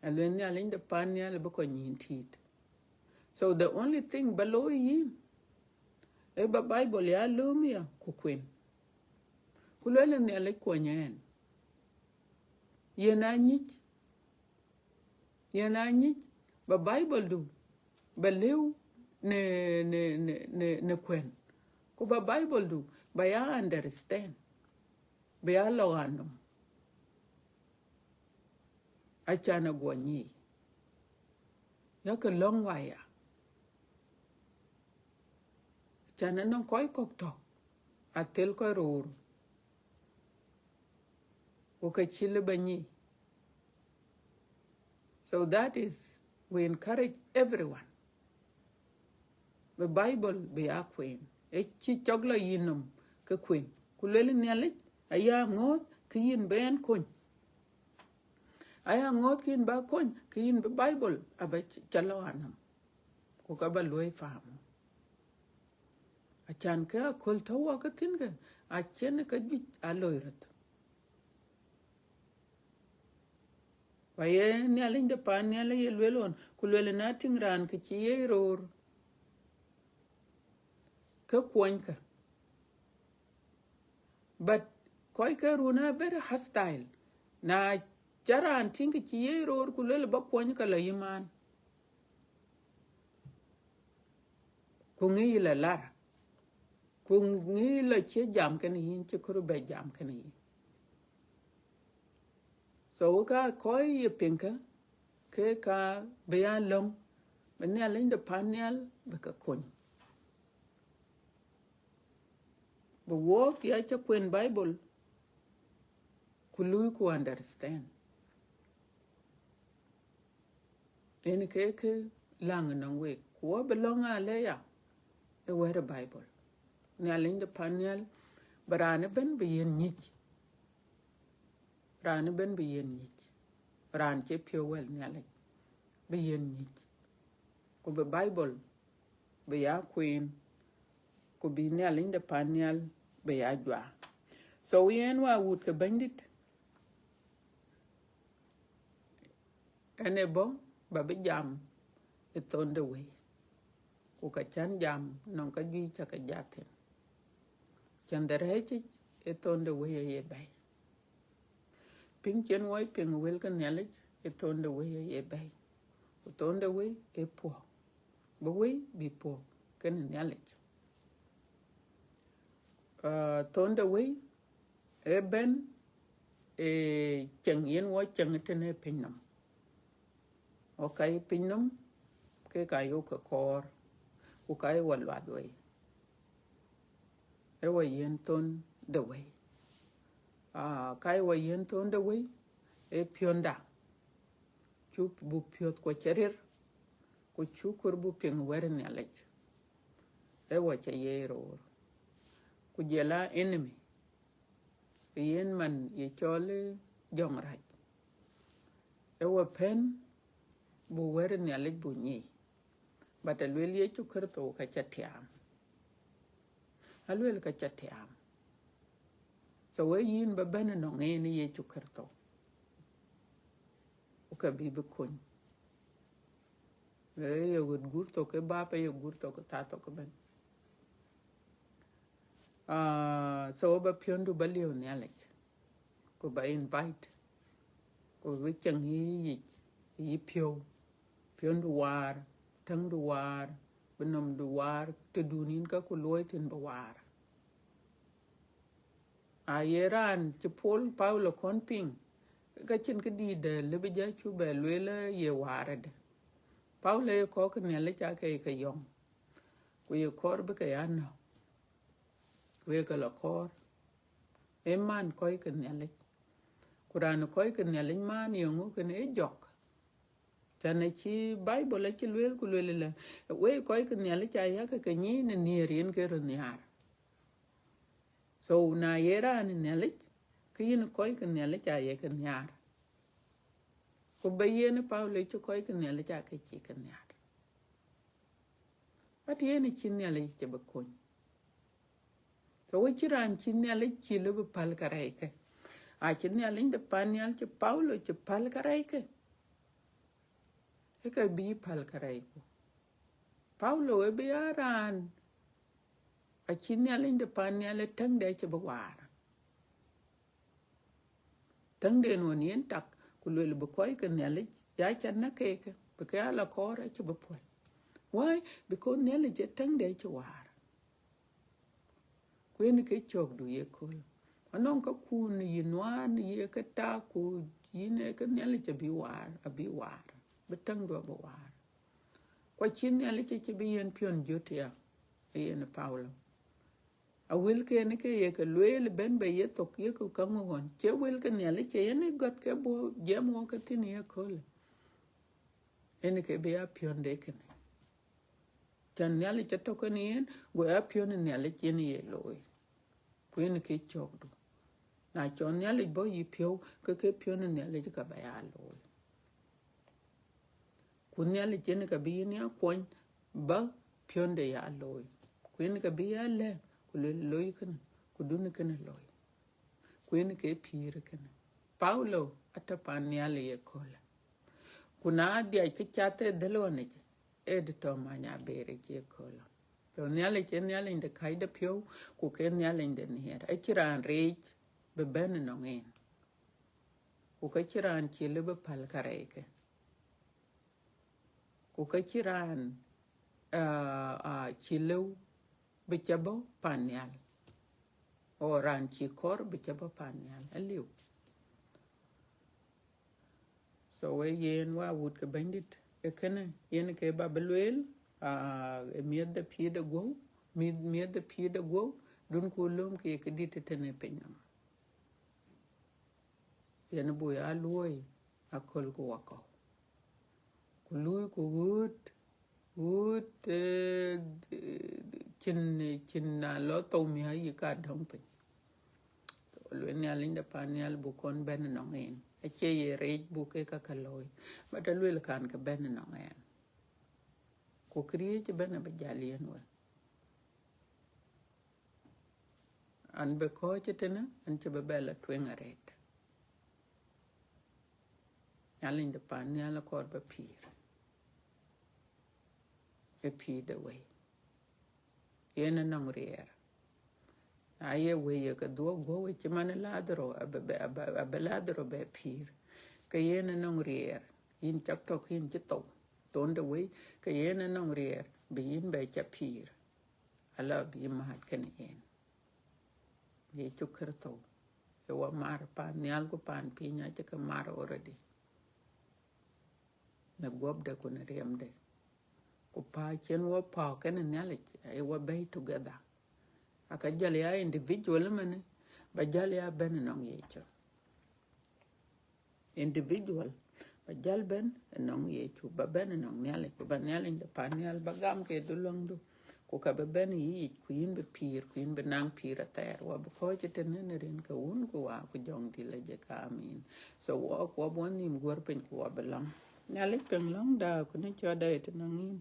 ale ni ale de pan ni ale bu ko nyin tit so the only thing below yin e ba bible ya lumia ku kwen ku lwe ni ale ko nyen yena nyich ba bible du ba lew ne kwen ku ba bible du ba ya understand ba ya lawanum achana gwanyi ya ka long waya chana non koi kokto atel ko rur ku ka chile banyi so that is we encourage everyone the bible be a queen e chi chogla yinum ka queen kulele nyale aya ngot kin ben kon aya ngot kin ba kon kin bible aba chalawanam ku ka ba loy fam achan ka kol tawa ka tinga a chen ka bi aloyrat waye nyale de pan nyale yelwelon kulele na tingran ka chi yeror ka kwanka but koi ka runa very hostile na charan tinga chi yeror kulele ba kwanka la yiman ku ngi la lar ku ngi la che jam kan yin che kuru be jam kan yin so ka koi ye pinka ke ka be ya long be ne alin de panyal be ka kun bu walk ya che kwen bible ku lui ku understand en ke lang na we ku be long ale ya e we the bible ne alin de panyal barane ben be yen nyich rane ben be yen nyich ran che pure well ne alin be yen nyich ku be bible be ya queen ku bi ne alin de panyal be ya jwa so yen wa wut ke bandit ene bo ba be jam e Thon de Wei ku ka chan jam non ka jwi cha ka jaten chan de rechi e Thon de Wei ye bay ping chen woi ping wel ka nele e Thon de Wei ye bay ku Thon de Wei e po bo wei bi po ken nele Thon de Wei e ben e chen yen wo chen tene pinam okay pinam ke ka yo ka kor ku kai wal wa doi e wa yen Thon de Wei kai wa yen Thon de Wei e pionda chu bu piot ko cherir ko chu kur bu ping wer ne lech e wa che yero ku jela enemy yen man ye chole jong raj e wa pen bu wer ne lech bu nyi batalwel ye chu kerto ka chatiam alwel ka chatiam so we yin ba ben no ngene ye chu kerto o ka bi be kun ye gut gurto ke ba pe ye gurto ko tato ko ben so ba piondu ba leo ne alech ko ba invite ko we chang yi piondu war tang du war benom du war te dunin ka ku loy tin ba war a yeran ci pol paulo konping ka chin ka di de le be ja chu be le ye war de paulo ko ka ne le cha ke yong ku ye kor be ka ya no we ka la kor e man ko ka ne le kuran ko ka ne le man yongu ka ne jok tane ci bible ci lwel ku lwel la we ko ka ne le cha ya ka ni ne rin ke ro nyar so na yera ni ne le ki ni ko ka ne le cha ye ka nyar ko bayene paulo ci ko ka ne le cha ka ci ka nyar pat yene ci ne le ci ba ko so we ci ran ci ne le ci le ba pal ka rai ka a ci ne le de panyal ci paulo ci pal ka rai ka e ka bi pal ka rai ko paulo e be aran a ci ne le de panyal tang de ci ba war tang de no ni tak ku le ba ko ka ne le ya cha na ke ka ba ka la ko ra ci ba po why because ne le je tang de ci war kwen ke chok du ye kol anon ka kun yi nwan ye ka ta ku yine ka ne le je bi war a bi war ba tang do ba war ko chin ne le je bi yen pion jotia yen paulo a wil ke ne ke ye ka le ben be ye tok ye ku ka ngon che wil ke ne le je ne got ke bo je mo ka tin ye kol ene ke be a pion de ke ne chan ne le je to ko ni go a pion ne le je ne ye loy kwen ke chok du na chon ne le bo yi pio ke pion ne le ka ba ya loy kun ne le je ne ka bi ne kon ba pion de ya loy kwen ka bi ya le ku le loy kan ku dun kan loy kwen ke pir kan paulo ata pan ne le ye kola kuna dia ke chate de lo ne e de to ma nya bere je kola to ne le de kai de pio ku ke ne le de ne e kiran reach be ben no ngin ku ka kiran chi le be pal kareke ku ka kiran chi le be chabo panyal oran chi kor be chabo panyal aliu so we yen wa wut ke bandit e kene yen ke babelwel miet de pie de go miet de pie de go dun ko lom ke dit tene penyam yen bu ya loy akol ko wako ku lui ku gut chin na lo to mi ha yi ka dong pe lo ne alinda panial bu kon ben no ngin e che ye re bu ke ka kaloy ba ta lo kan ka ben no ngin ku kriye che ben ba jalien wa an be ko che tena an che ba bela twengaret alinda panial ko ba pir e pi de we yena nang rier aye we ye ka do go we che man ladro abeladro be pir ka yena nang rier in chak tok in che to Thon de Wei ka yena nang rier be in be cha pir ala bi mat ken yen ye chukerto e wa mar pan nyal ko pan pinya che ka mar already na gob de ko na rem de ko pa chen wo pa ken nyal e wa be together aka jale ya individual mane ba jale ya ben nong ye cho individual ba jal ben nong ye chu ba ben nong nyale ku ba nyale de pa nyal ba gam ke du long du ku ka ba ben yi ku yin be pir ku yin be nang pir ter wa ba ko je ten ne rin ka un ku wa ku jong di le je ka amin so wa ko bon nim gor pen ku wa belang nyale pen long da ku ne cho da et nong in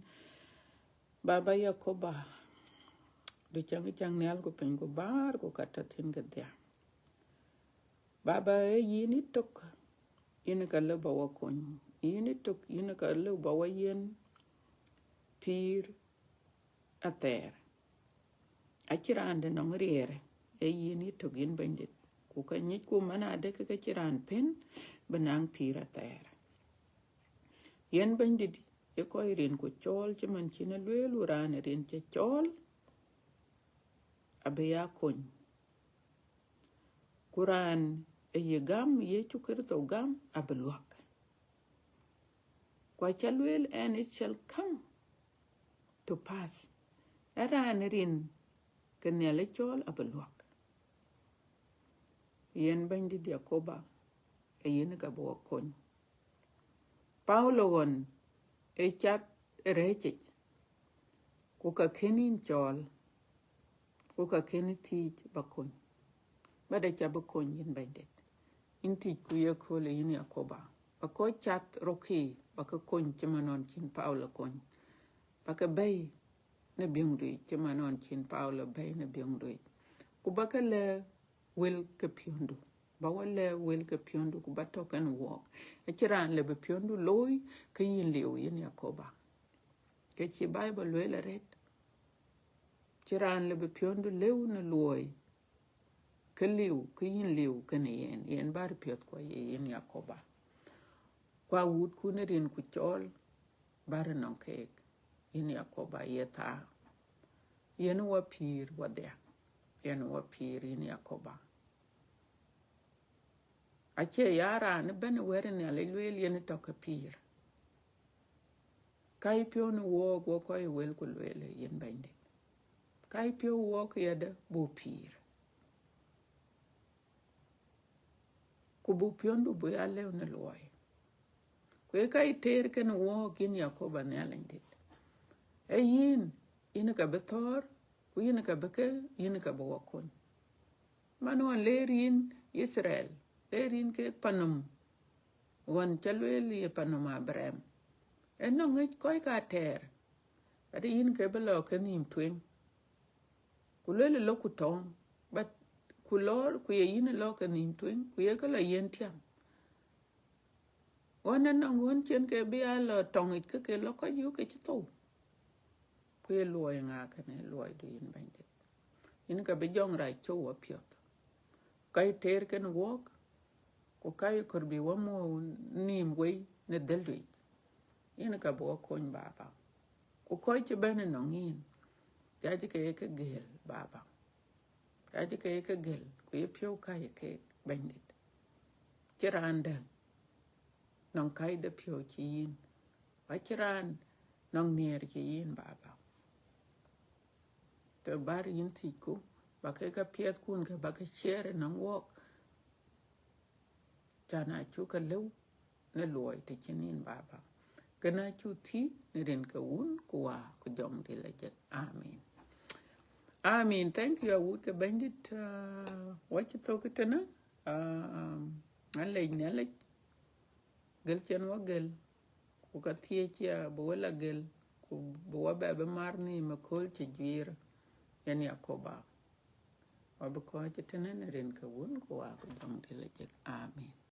baba yakoba de chang nyal ku pen ku bar ku ka ta tin ga dia baba yini tok yin ka le ba wa kon yini tok yin ka le ba wa yen pir ater akirande nong riere yini tok yin bandit ku ka nyit ku mana de ka kiran pen benang pir ater yen bandit e ko irin ku chol che man china lwelu ran rin che chol abe ya kon kuran ye gam ye chukir to gam abelwak kwa chalwel and it shall come to pass ran rin kenele chol abelwak yen bandit yakoba yen ka bo kon paulo won e chat rechich ku ka kenin chol ku ka keni tij bakon bada cha bakon yin bandit in tij ku ye kole yin yakoba bako chat roki baka kon chemanon chin paulo kon baka bay na biungdui chemanon chin paulo bay na biungdui ku baka le wel ke piondu ba wale wel ke piondu ku batoken walk e chiran le be piondu loy ke yin liu yin yakoba ke chi bible le red chiran le be piondu lew na loy ke liu ke yin liu ke ne yen bar piot ko yin yakoba kwa wut ku ne rin ku chol bar non ke yin yakoba yeta yen wa pir wa de yen wa pir yin yakoba ache yara ne ben were ne le lwel yen to ka pir kai pio no wo go ko wel ku lwel yen bende kai pio wo ko yada bu pir ku bu piondu bu ya lew ne loy ku kai ter ken wo kin yakoba ne alendit e yin ka betor ku yin ka beke yin ka bo kon mano lerin israel lerin ke panum wan chalwel ye panum abraham eno ngi koy ka ter ade yin ke belo ke nim twen ku le lo ku tom but ku lor ku ye yin lo ke nim twen ku ye ka la yen tiam wana na ngon chen ke bia lo tong it ke lo ko yu ke to ku ye lo nga ke ne lo do yin bande yin ka be jong ra cho wa piot kai ter ken wok ku kai kor bi wa mo nim we ne delwi yin ka bo kon baba ku ko che bene no ngin ya ji ke gel baba ya ji ke gel ku ye pio kai ke bandit chiranda non kai de pio chi yin wa chiran non ner chi yin baba to bar yin ti ku ba ke ka piet kun ke ba ke chere non wok chana chu ka lew ne loy te chinin baba kana chu ti ne ren ka un ku wa ku jong di la jet amen amen thank you would ke bandit what you talk it na alle ne le gel chen wa gel ku ka tie chia bo la gel ku bo wa ba mar ni ma kol che jir yan yakoba wa ba ko che tenen ren ka un ku wa ku jong di la jet amen